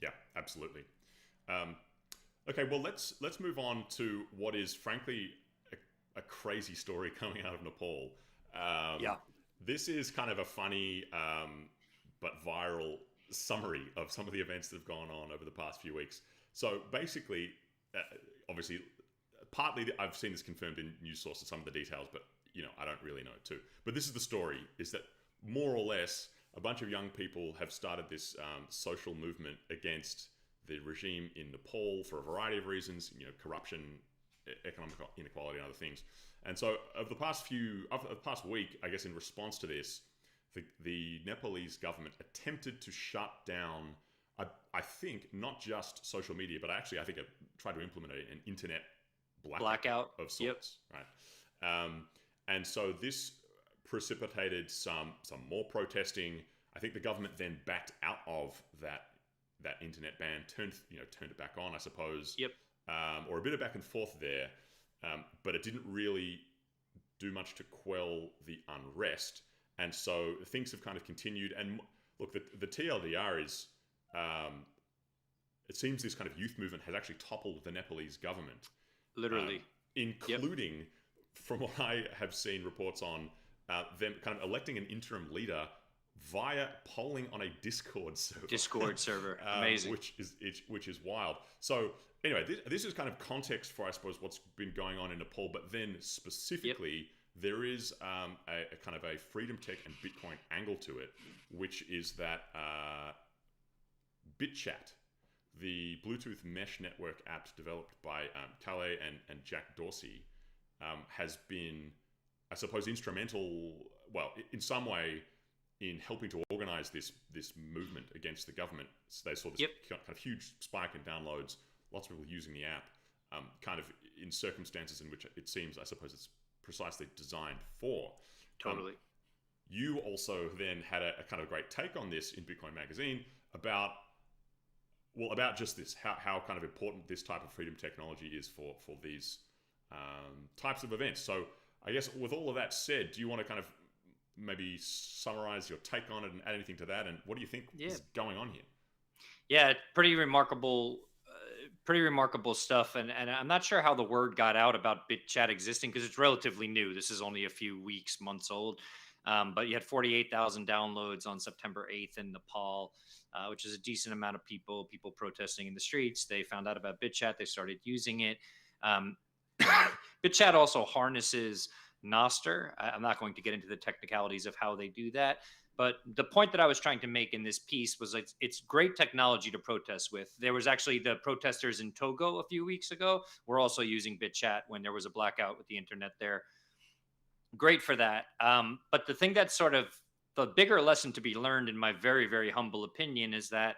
Yeah, absolutely. Okay, well, let's move on to what is frankly a crazy story coming out of Nepal. This is kind of a funny but viral summary of some of the events that have gone on over the past few weeks. So basically, obviously, partly I've seen this confirmed in news sources, some of the details, but I don't really know too. But this is the story: is that more or less a bunch of young people have started this social movement against the regime in Nepal for a variety of reasons, corruption, economic inequality, and other things. And so of the past week, I guess in response to this, the Nepalese government attempted to shut down, I think, not just social media, but I think it tried to implement an internet blackout of sorts. Yep. Right. And so this precipitated some more protesting. I think the government then backed out of that internet ban, turned it back on, I suppose. Yep. Or a bit of back and forth there, but it didn't really do much to quell the unrest, and so things have kind of continued. And look, the TLDR is, it seems this kind of youth movement has actually toppled the Nepalese government, literally, including, from what I have seen reports on, them kind of electing an interim leader via polling on a Discord server. Amazing. Which is wild. So anyway, this is kind of context for, I suppose, what's been going on in Nepal. But then specifically, there is a kind of a freedom tech and Bitcoin angle to it, which is that BitChat, the Bluetooth mesh network app developed by Calais and Jack Dorsey, has been, I suppose, instrumental, well, in some way, in helping to organize this movement against the government. So they saw this kind of huge spike in downloads, lots of people using the app, kind of in circumstances in which it seems, I suppose, it's precisely designed for. Totally. You also then had a kind of great take on this in Bitcoin Magazine about just this, how kind of important this type of freedom technology is for these types of events. So I guess with all of that said, do you want to kind of maybe summarize your take on it and add anything to that? And what do you think is going on here? Yeah, pretty remarkable stuff. And I'm not sure how the word got out about BitChat existing, because it's relatively new. This is only a few weeks, months old. But you had 48,000 downloads on September 8th in Nepal, which is a decent amount of people protesting in the streets. They found out about BitChat. They started using it. BitChat also harnesses Nostr. I'm not going to get into the technicalities of how they do that. But the point that I was trying to make in this piece was it's great technology to protest with. There was actually the protesters in Togo a few weeks ago were also using BitChat when there was a blackout with the internet there. Great for that. But the thing that's sort of the bigger lesson to be learned, in my very, very humble opinion, is that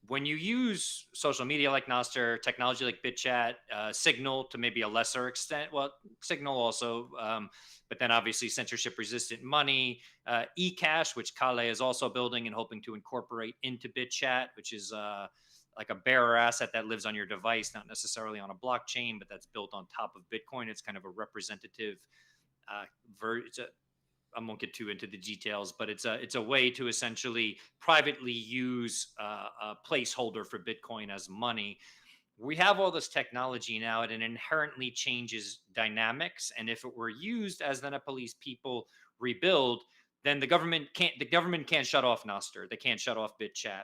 when you use social media like Nostr, technology like BitChat, Signal to maybe a lesser extent, well, Signal also, but then obviously censorship resistant money, eCash, which Kale is also building and hoping to incorporate into BitChat, which is like a bearer asset that lives on your device, not necessarily on a blockchain, but that's built on top of Bitcoin. It's kind of a representative I won't get too into the details, but it's a way to essentially privately use a placeholder for Bitcoin as money. We have all this technology now, and it inherently changes dynamics. And if it were used as the Nepalese people rebuild, then the government can't shut off Nostr. They can't shut off BitChat.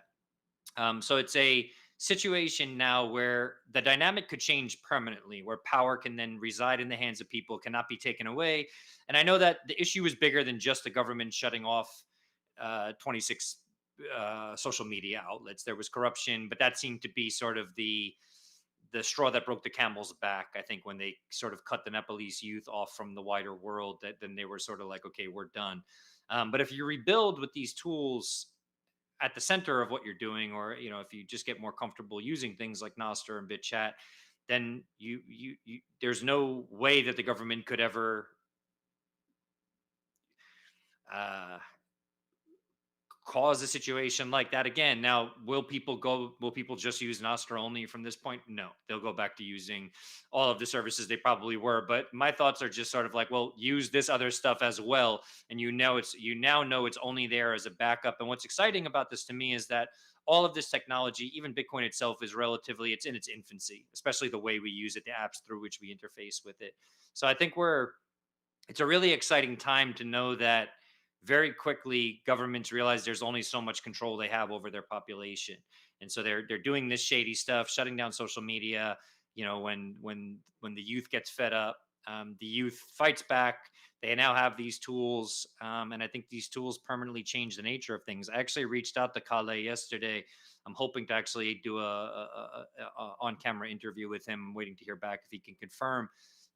So it's a situation now where the dynamic could change permanently, where power can then reside in the hands of people, cannot be taken away. And I know that the issue is bigger than just the government shutting off 26 social media outlets. There was corruption, but that seemed to be sort of the straw that broke the camel's back. I think when they sort of cut the Nepalese youth off from the wider world, that then they were sort of like, okay, we're done. But if you rebuild with these tools at the center of what you're doing, or if you just get more comfortable using things like Nostr and BitChat, then you there's no way that the government could ever cause a situation like that again. Now, will people just use Nostr only from this point? No, they'll go back to using all of the services they probably were. But my thoughts are just sort of like, well, use this other stuff as well. And you now know it's only there as a backup. And what's exciting about this to me is that all of this technology, even Bitcoin itself, is it's in its infancy, especially the way we use it, the apps through which we interface with it. So I think it's a really exciting time to know that very quickly governments realize there's only so much control they have over their population, and so they're doing this shady stuff, shutting down social media. When the youth gets fed up, the youth fights back. They now have these tools, and I think these tools permanently change the nature of things. I actually reached out to Kale yesterday. I'm hoping to actually do a on-camera interview with him. I'm waiting to hear back if he can confirm,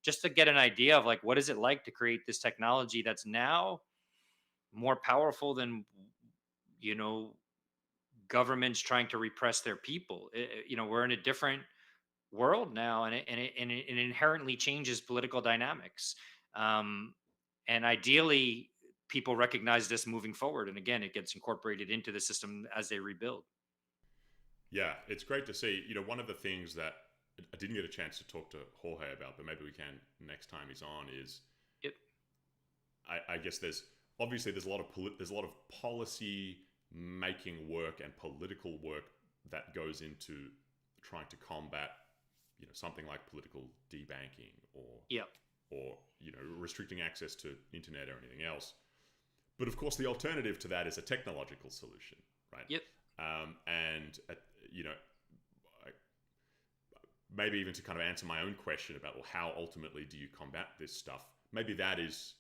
just to get an idea of like, what is it like to create this technology that's now more powerful than governments trying to repress their people. We're in a different world now, and it inherently changes political dynamics. And ideally, people recognize this moving forward, and again, it gets incorporated into the system as they rebuild. Yeah, it's great to see. One of the things that I didn't get a chance to talk to Jorge about, but maybe we can next time he's on, is Yep. I guess there's a lot of policy making work and political work that goes into trying to combat something like political debanking or restricting access to internet or anything else. But of course, the alternative to that is a technological solution, right? Yep. Maybe even to kind of answer my own question about, well, how ultimately do you combat this stuff? Maybe that is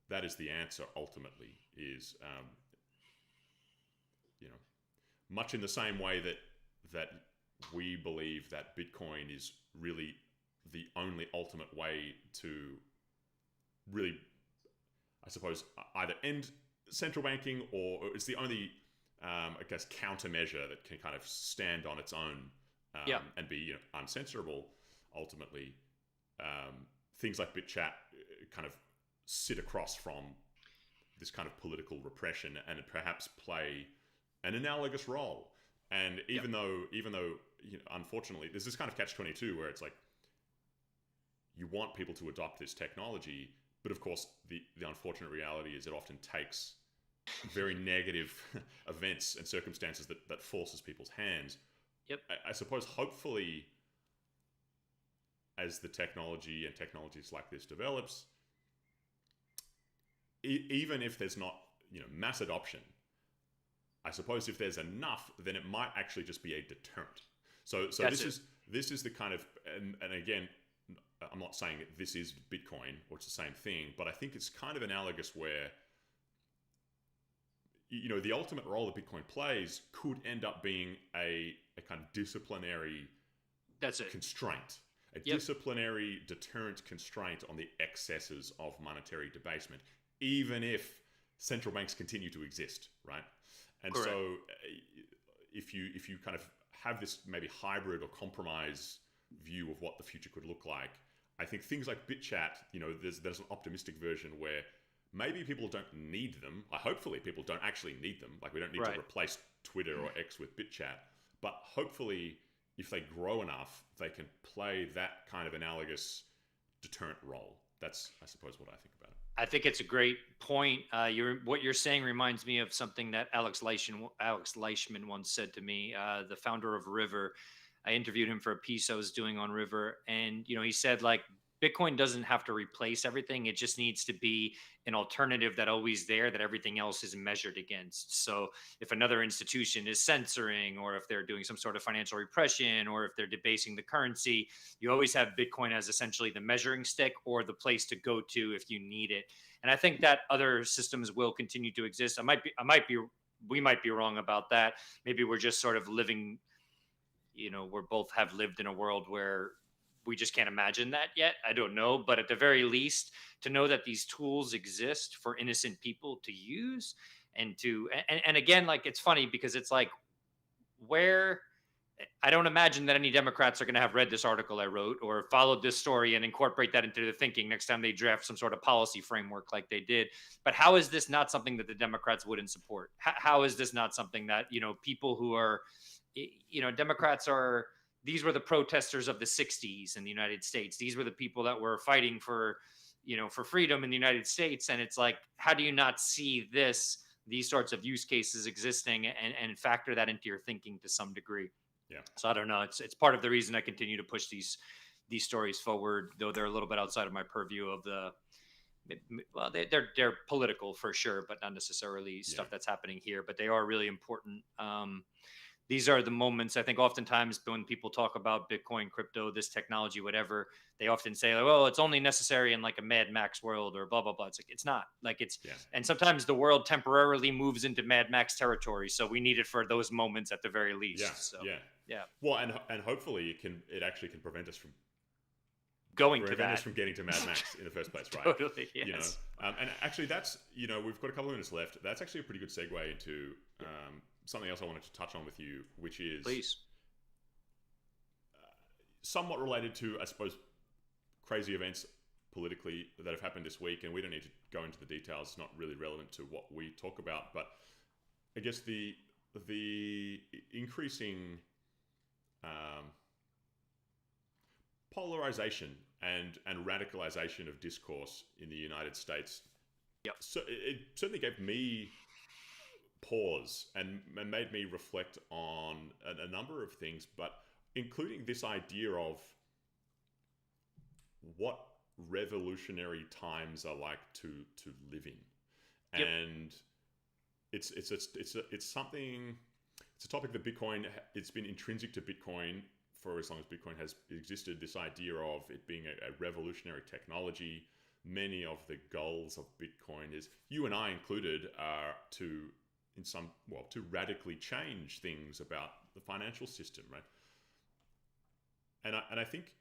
the answer ultimately, is much in the same way that we believe that Bitcoin is really the only ultimate way to really, I suppose, either end central banking, or it's the only I guess countermeasure that can kind of stand on its own and be uncensorable ultimately. Things like BitChat kind of sit across from this kind of political repression and perhaps play an analogous role. And even though unfortunately there's this kind of catch-22 where it's like you want people to adopt this technology, but of course the unfortunate reality is it often takes very negative events and circumstances that forces people's hands. Yep. I suppose hopefully as the technology and technologies like this develops, even if there's not mass adoption, I suppose if there's enough, then it might actually just be a deterrent. So this is the kind of, and again, I'm not saying that this is Bitcoin or it's the same thing, but I think it's kind of analogous where, the ultimate role that Bitcoin plays could end up being a kind of disciplinary constraint, a disciplinary deterrent constraint on the excesses of monetary debasement, even if central banks continue to exist, right? And Correct. so if you kind of have this maybe hybrid or compromise view of what the future could look like, I think things like BitChat, there's an optimistic version where maybe people don't need them. Hopefully people don't actually need them. Like, we don't need to replace Twitter or X with BitChat. But hopefully, if they grow enough, they can play that kind of analogous deterrent role. That's, I suppose, what I think about it. I think it's a great point. What you're saying reminds me of something that Alex Leishman once said to me, the founder of River. I interviewed him for a piece I was doing on River, and he said, like, Bitcoin doesn't have to replace everything. It just needs to be an alternative that always there, that everything else is measured against. So if another institution is censoring, or if they're doing some sort of financial repression, or if they're debasing the currency, you always have Bitcoin as essentially the measuring stick or the place to go to if you need it. And I think that other systems will continue to exist. We might be wrong about that. Maybe we're just sort of living, we're both have lived in a world where we just can't imagine that yet. I don't know. But at the very least, to know that these tools exist for innocent people to use and again, like, it's funny because it's like, where I don't imagine that any Democrats are going to have read this article I wrote or followed this story and incorporate that into their thinking next time they draft some sort of policy framework like they did. But how is this not something that the Democrats wouldn't support? How is this not something that, people who are, Democrats are, these were the protesters of the 60s in the United States. These were the people that were fighting for freedom in the United States. And it's like, how do you not see these sorts of use cases existing and factor that into your thinking to some degree? Yeah. So I don't know. It's part of the reason I continue to push these stories forward, though they're a little bit outside of my purview of they're political for sure, but not necessarily stuff that's happening here, but they are really important. These are the moments, I think, oftentimes when people talk about Bitcoin, crypto, this technology, whatever, they often say, like, well, it's only necessary in like a Mad Max world or blah, blah, blah. It's like, it's not. Like, and sometimes the world temporarily moves into Mad Max territory. So we need it for those moments at the very least. Yeah. Well, and hopefully it actually can prevent us from getting to Mad Max in the first place, right? Totally, yes. And actually that's, we've got a couple of minutes left. That's actually a pretty good segue into something else I wanted to touch on with you, which is please somewhat related to, I suppose, crazy events politically that have happened this week. And we don't need to go into the details. It's not really relevant to what we talk about. But I guess the increasing polarization and radicalization of discourse in the United States. Yep. So it certainly gave me pause and made me reflect on a number of things, but including this idea of what revolutionary times are like to live in. Yep. And it's something, it's a topic that Bitcoin, it's been intrinsic to Bitcoin for as long as Bitcoin has existed, this idea of it being a revolutionary technology. Many of the goals of Bitcoin, is you and I included, are to radically change things about the financial system, right? And I think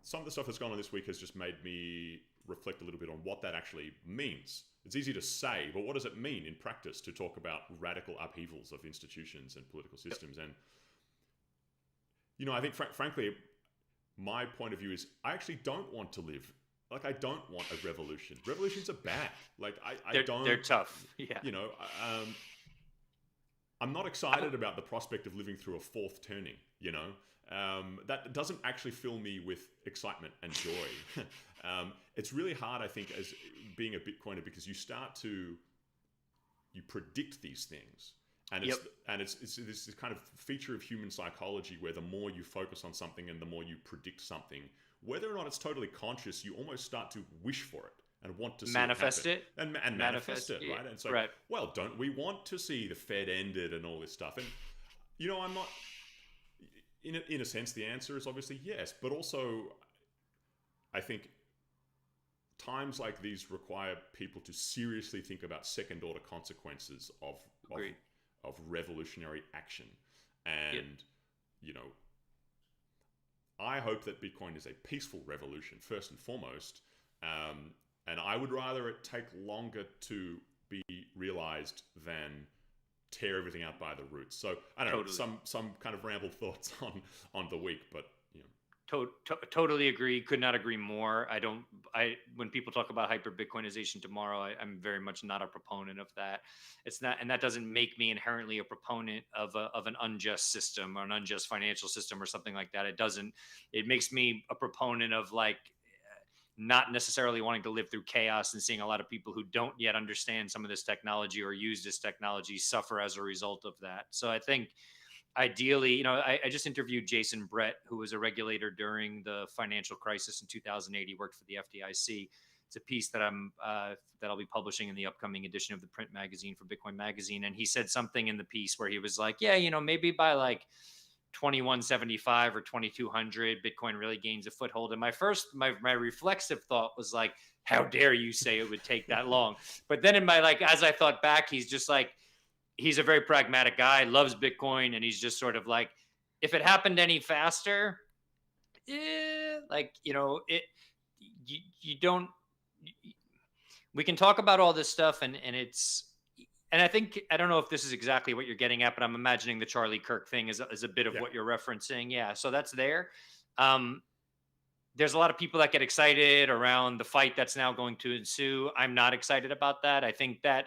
some of the stuff that's gone on this week has just made me reflect a little bit on what that actually means. It's easy to say, but what does it mean in practice to talk about radical upheavals of institutions and political systems? And I think frankly, my point of view is I actually don't want to live. Like, I don't want a revolution. Revolutions are bad. Like, they're tough. Yeah. I'm not excited about the prospect of living through a fourth turning, that doesn't actually fill me with excitement and joy. It's really hard, I think, as being a Bitcoiner, because you predict these things. And it's this kind of feature of human psychology where the more you focus on something and the more you predict something, whether or not it's totally conscious, you almost start to wish for it and want to see manifest it happen. And manifest it, right? And it's like, right. Well, don't we want to see the Fed ended and all this stuff? And I'm not, in a sense, the answer is obviously yes, but also I think times like these require people to seriously think about second order consequences of revolutionary action. And, you know, I hope that Bitcoin is a peaceful revolution, first and foremost. And I would rather it take longer to be realized than tear everything out by the roots. So I don't know, some kind of rambled thoughts on the week, but you know. Totally agree. Could not agree more. When people talk about hyper Bitcoinization tomorrow, I'm very much not a proponent of that. It's not, and that doesn't make me inherently a proponent of an unjust system or an unjust financial system or something like that. It makes me a proponent of like, not necessarily wanting to live through chaos and seeing a lot of people who don't yet understand some of this technology or use this technology suffer as a result of that. So I think ideally, you know, I just interviewed Jason Brett, who was a regulator during the financial crisis in 2008. He worked for the FDIC. It's a piece that I'll be publishing in the upcoming edition of the print magazine for Bitcoin Magazine. And he said something in the piece where he was like, yeah, you know, maybe by like 2175 or 2200, Bitcoin really gains a foothold. And my reflexive thought was like, how dare you say it would take that long? But then as I thought back, he's just like, he's a very pragmatic guy, loves Bitcoin. And he's just sort of like, if it happened any faster, we can talk about all this stuff and I think, I don't know if this is exactly what you're getting at, but I'm imagining the Charlie Kirk thing is a bit of what you're referencing. Yeah. So that's there. There's a lot of people that get excited around the fight that's now going to ensue. I'm not excited about that. I think that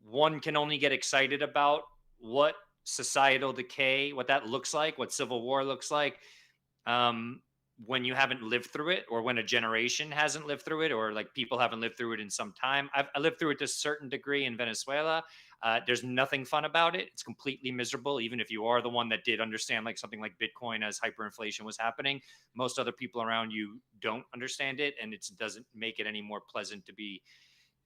one can only get excited about what societal decay, what that looks like, what civil war looks like. When you haven't lived through it, or when a generation hasn't lived through it, or like people haven't lived through it in some time. I lived through it to a certain degree in Venezuela. There's nothing fun about it. It's completely miserable. Even if you are the one that did understand like something like Bitcoin as hyperinflation was happening, most other people around you don't understand it. And it doesn't make it any more pleasant to be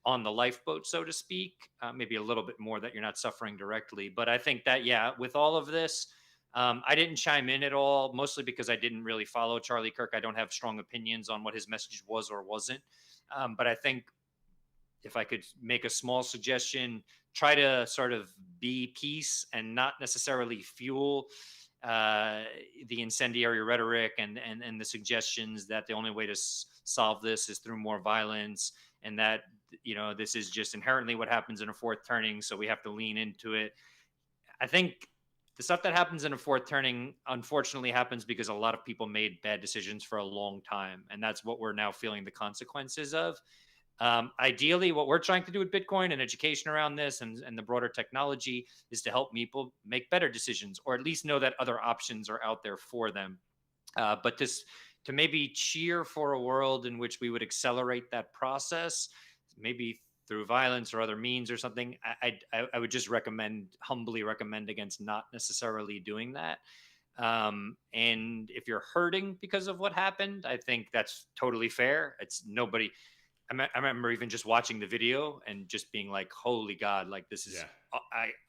on the lifeboat, so to speak. Maybe a little bit more that you're not suffering directly. But I think that, yeah, with all of this, I didn't chime in at all, mostly because I didn't really follow Charlie Kirk. I don't have strong opinions on what his message was or wasn't. But I think if I could make a small suggestion, try to sort of be peace and not necessarily fuel the incendiary rhetoric and the suggestions that the only way to solve this is through more violence, and that, you know, this is just inherently what happens in a fourth turning, so we have to lean into it. I think the stuff that happens in a fourth turning, unfortunately, happens because a lot of people made bad decisions for a long time. And that's what we're now feeling the consequences of. Ideally, what we're trying to do with Bitcoin and education around this and the broader technology is to help people make better decisions, or at least know that other options are out there for them. But to maybe cheer for a world in which we would accelerate that process, maybe through violence or other means or something, I would just humbly recommend against not necessarily doing that. And if you're hurting because of what happened, I think that's totally fair. It's nobody. I remember even just watching the video and just being like, holy God, like this is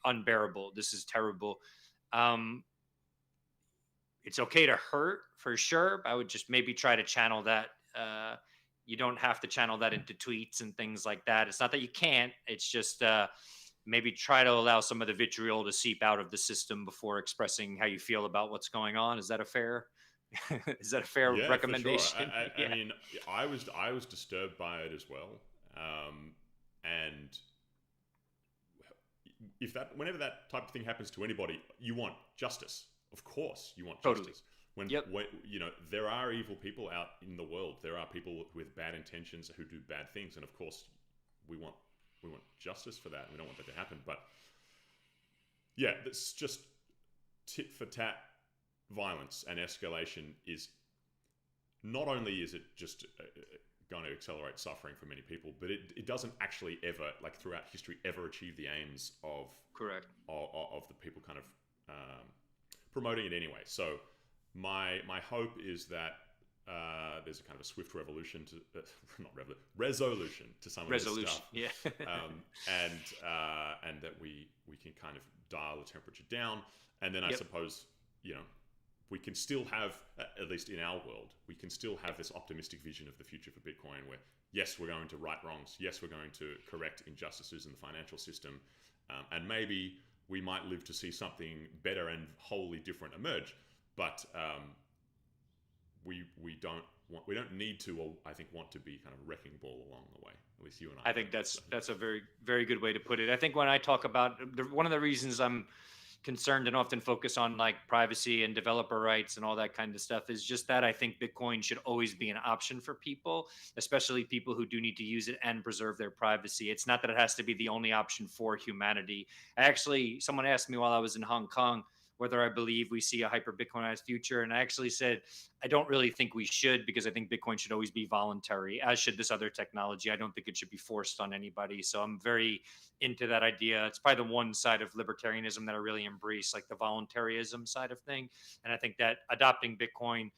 unbearable. This is terrible. It's okay to hurt for sure. I would just maybe try to channel that. You don't have to channel that into tweets and things like that. It's not that you can't. It's just maybe try to allow some of the vitriol to seep out of the system before expressing how you feel about what's going on. Is that a fair recommendation? For sure. I mean, I was disturbed by it as well. And whenever that type of thing happens to anybody, you want justice. Of course, you want justice. When you know, there are evil people out in the world. There are people with bad intentions who do bad things, and of course, we want justice for that. We don't want that to happen. But yeah, it's just tit for tat violence and escalation is not only is it just going to accelerate suffering for many people, but it doesn't actually ever, like throughout history, ever achieve the aims of the people kind of promoting it anyway. So my hope is that there's a kind of a swift resolution to some of this stuff. Yeah. And that we can kind of dial the temperature down, and then I suppose, you know, we can still have, at least in our world, we can still have this optimistic vision of the future for Bitcoin where, yes, we're going to right wrongs. Yes, we're going to correct injustices in the financial system. And maybe we might live to see something better and wholly different emerge. But we don't need to, or I think want to be kind of a wrecking ball along the way. At least you and I. I think that's a very, very good way to put it. I think when I talk about one of the reasons I'm concerned and often focus on like privacy and developer rights and all that kind of stuff is just that I think Bitcoin should always be an option for people, especially people who do need to use it and preserve their privacy. It's not that it has to be the only option for humanity. Actually, someone asked me while I was in Hong Kong whether I believe we see a hyper Bitcoinized future. And I actually said, I don't really think we should, because I think Bitcoin should always be voluntary, as should this other technology. I don't think it should be forced on anybody. So I'm very into that idea. It's probably the one side of libertarianism that I really embrace, like the voluntarism side of thing. And I think that adopting Bitcoin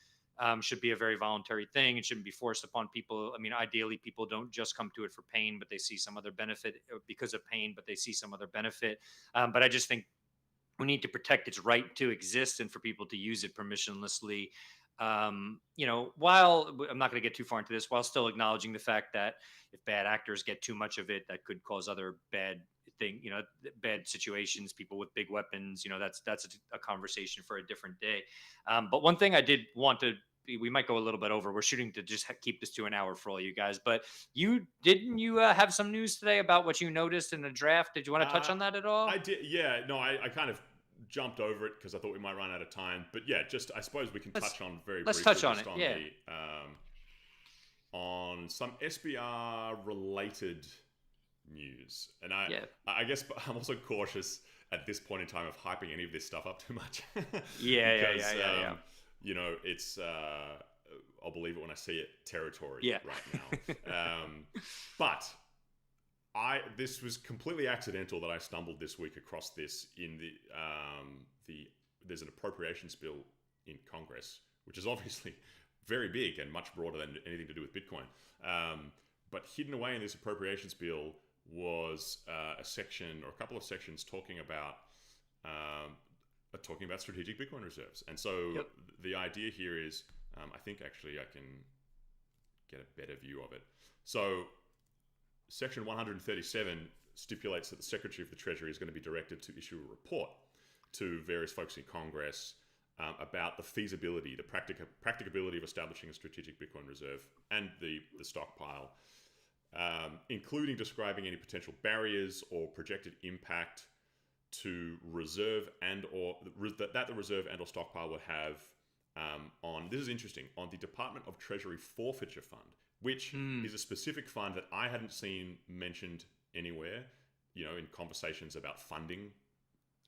should be a very voluntary thing. It shouldn't be forced upon people. I mean, ideally, people don't just come to it for pain, but they see some other benefit because of pain, but they see some other benefit. But I just think we need to protect its right to exist and for people to use it permissionlessly. While I'm not going to get too far into this, while still acknowledging the fact that if bad actors get too much of it, that could cause other bad situations, people with big weapons, that's a conversation for a different day. But one thing I did want to, we might go a little bit over. We're shooting to just keep this to an hour for all you guys. But you have some news today about what you noticed in the draft? Did you want to touch on that at all? I did. Yeah. No, I kind of jumped over it because I thought we might run out of time. But yeah, I suppose we can touch on very briefly. Let's touch on it. Yeah. On some SBR related news, and I guess I'm also cautious at this point in time of hyping any of this stuff up too much. Yeah. It's I'll believe it when I see it territory right now. But this was completely accidental that I stumbled this week across this in there's an appropriations bill in Congress, which is obviously very big and much broader than anything to do with Bitcoin. But hidden away in this appropriations bill was a section or a couple of sections talking about strategic Bitcoin reserves. And so the idea here is, I think actually I can get a better view of it. So Section 137 stipulates that the Secretary of the Treasury is going to be directed to issue a report to various folks in Congress about the feasibility, the practicability of establishing a strategic Bitcoin reserve and the stockpile, including describing any potential barriers or projected impact to reserve that the reserve and or stockpile would have on, this is interesting, on the Department of Treasury Forfeiture Fund, which is a specific fund that I hadn't seen mentioned anywhere, in conversations about funding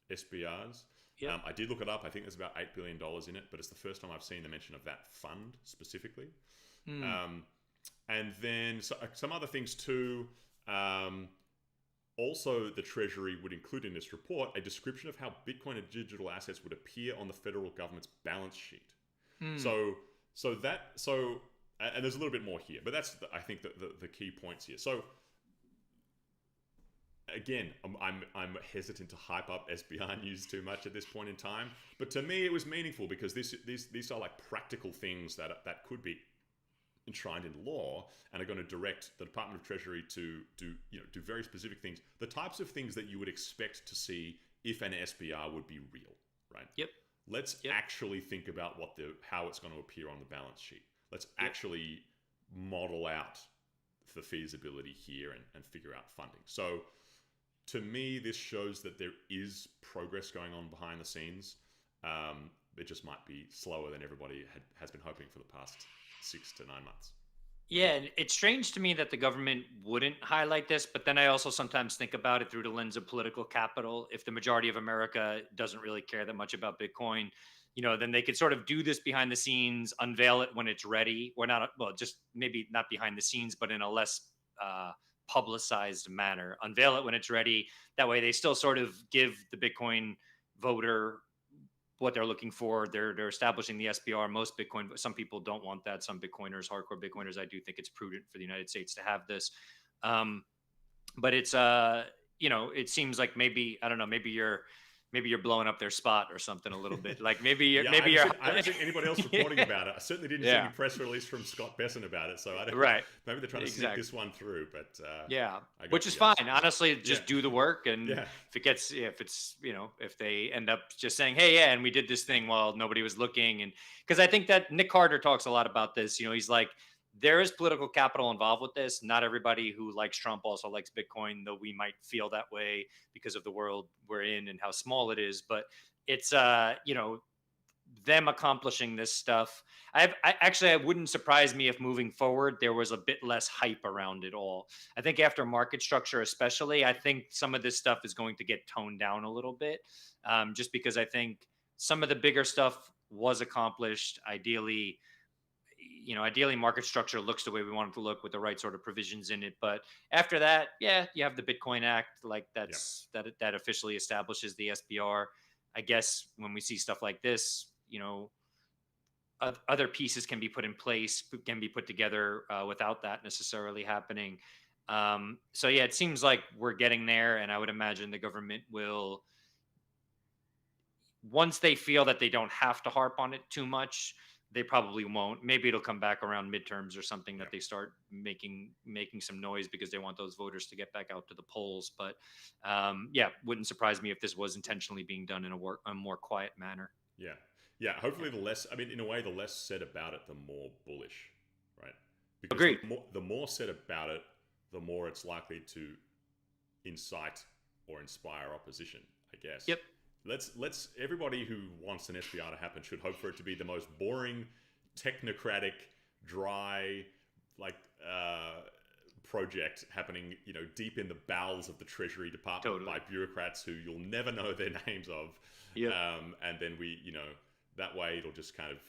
SBRs. Yep. I did look it up. I think there's about $8 billion in it, but it's the first time I've seen the mention of that fund specifically. And then some other things too. Also, the Treasury would include in this report a description of how Bitcoin and digital assets would appear on the federal government's balance sheet. And there's a little bit more here, but that's I think the key points here. So again, I'm hesitant to hype up SBR news too much at this point in time, but to me it was meaningful because these are like practical things that could be enshrined in law and are going to direct the Department of Treasury to do very specific things, the types of things that you would expect to see if an SBR would be real, right? Yep. Let's actually think about how it's going to appear on the balance sheet. Let's actually model out the feasibility here and figure out funding. So to me, this shows that there is progress going on behind the scenes. It just might be slower than everybody has been hoping for the past 6 to 9 months. Yeah, and it's strange to me that the government wouldn't highlight this, but then I also sometimes think about it through the lens of political capital. If the majority of America doesn't really care that much about Bitcoin, then they could sort of do this behind the scenes, unveil it when it's ready, or not. Well, just maybe not behind the scenes, but in a less publicized manner. Unveil it when it's ready. That way, they still sort of give the Bitcoin voter what they're looking for. They're establishing the SBR. Most Bitcoin, some people don't want that. Some Bitcoiners, hardcore Bitcoiners, I do think it's prudent for the United States to have this. But it's it seems like maybe, I don't know, maybe you're maybe you're blowing up their spot or something a little bit. Like maybe Yeah, you're I haven't seen anybody else reporting about it. I certainly didn't see Yeah. any press release from Scott Besson about it, so I don't. Right. Maybe they're trying to sneak Exactly. this one through, but Yeah, I got which you is guys. fine. Honestly, just Yeah. do the work, and Yeah. if it's if they end up just saying, "Hey, yeah," and we did this thing while nobody was looking, and because I think that Nick Carter talks a lot about this. He's like, there is political capital involved with this. Not everybody who likes Trump also likes Bitcoin, though we might feel that way because of the world we're in and how small it is. But it's them accomplishing this stuff. It wouldn't surprise me if moving forward there was a bit less hype around it all. I think after market structure, especially, I think some of this stuff is going to get toned down a little bit, just because I think some of the bigger stuff was accomplished. Ideally, market structure looks the way we want it to look with the right sort of provisions in it. But after that, yeah, you have the Bitcoin Act, like that officially establishes the SBR. I guess when we see stuff like this, other pieces can be put in place, can be put together without that necessarily happening. So yeah, it seems like we're getting there, and I would imagine the government will, once they feel that they don't have to harp on it too much, they probably won't. Maybe it'll come back around midterms or something that they start making some noise because they want those voters to get back out to the polls. But yeah, wouldn't surprise me if this was intentionally being done in a more quiet manner. Yeah. Yeah, hopefully in a way, the less said about it, the more bullish, right? Because Agreed. The more said about it, the more it's likely to incite or inspire opposition, I guess. Yep. Let's everybody who wants an SBR to happen should hope for it to be the most boring, technocratic, dry, project happening, deep in the bowels of the Treasury Department by bureaucrats who you'll never know their names of. Yep. And then that way it'll just kind of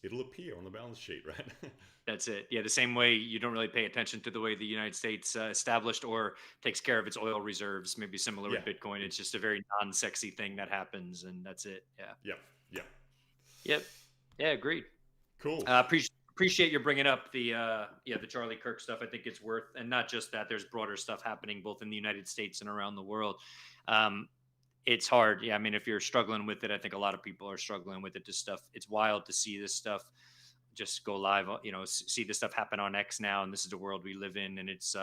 it'll appear on the balance sheet, right? That's it. Yeah, the same way you don't really pay attention to the way the United States established or takes care of its oil reserves. Maybe similar with Bitcoin. It's just a very non-sexy thing that happens, and that's it. Yeah. Yep. Yeah, agreed. Cool. Appreciate you bringing up the Charlie Kirk stuff. I think it's worth, and not just that. There's broader stuff happening both in the United States and around the world. It's hard. Yeah, I mean, if you're struggling with it, I think a lot of people are struggling with it. This stuff, it's wild to see this stuff just go live. See this stuff happen on X now, and this is the world we live in, and it's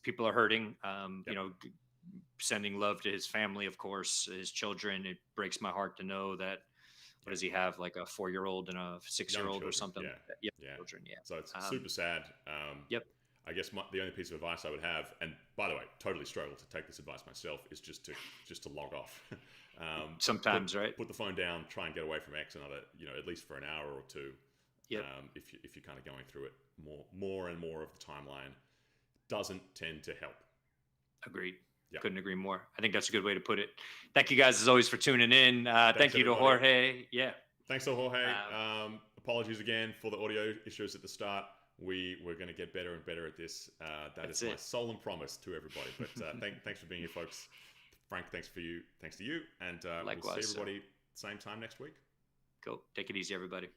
people are hurting. Sending love to his family, of course, his children. It breaks my heart to know that. What does he have? Like a 4-year-old and a 6-year-old or something? Yeah. Children. Yeah. So it's super sad. Yep. I guess the only piece of advice I would have, and by the way, totally struggle to take this advice myself, is just to log off. Sometimes, right? Put the phone down, try and get away from X another, at least for an hour or two. Yep. If you're kind of going through it more and more of the timeline, doesn't tend to help. Agreed. Yep. Couldn't agree more. I think that's a good way to put it. Thank you guys as always for tuning in. Thank you to Jorge. Yeah. Thanks to Jorge. Apologies again for the audio issues at the start. We're going to get better and better at this. That's my solemn promise to everybody. But thanks for being here, folks. Frank, thanks to you. And we'll see everybody same time next week. Cool. Take it easy, everybody.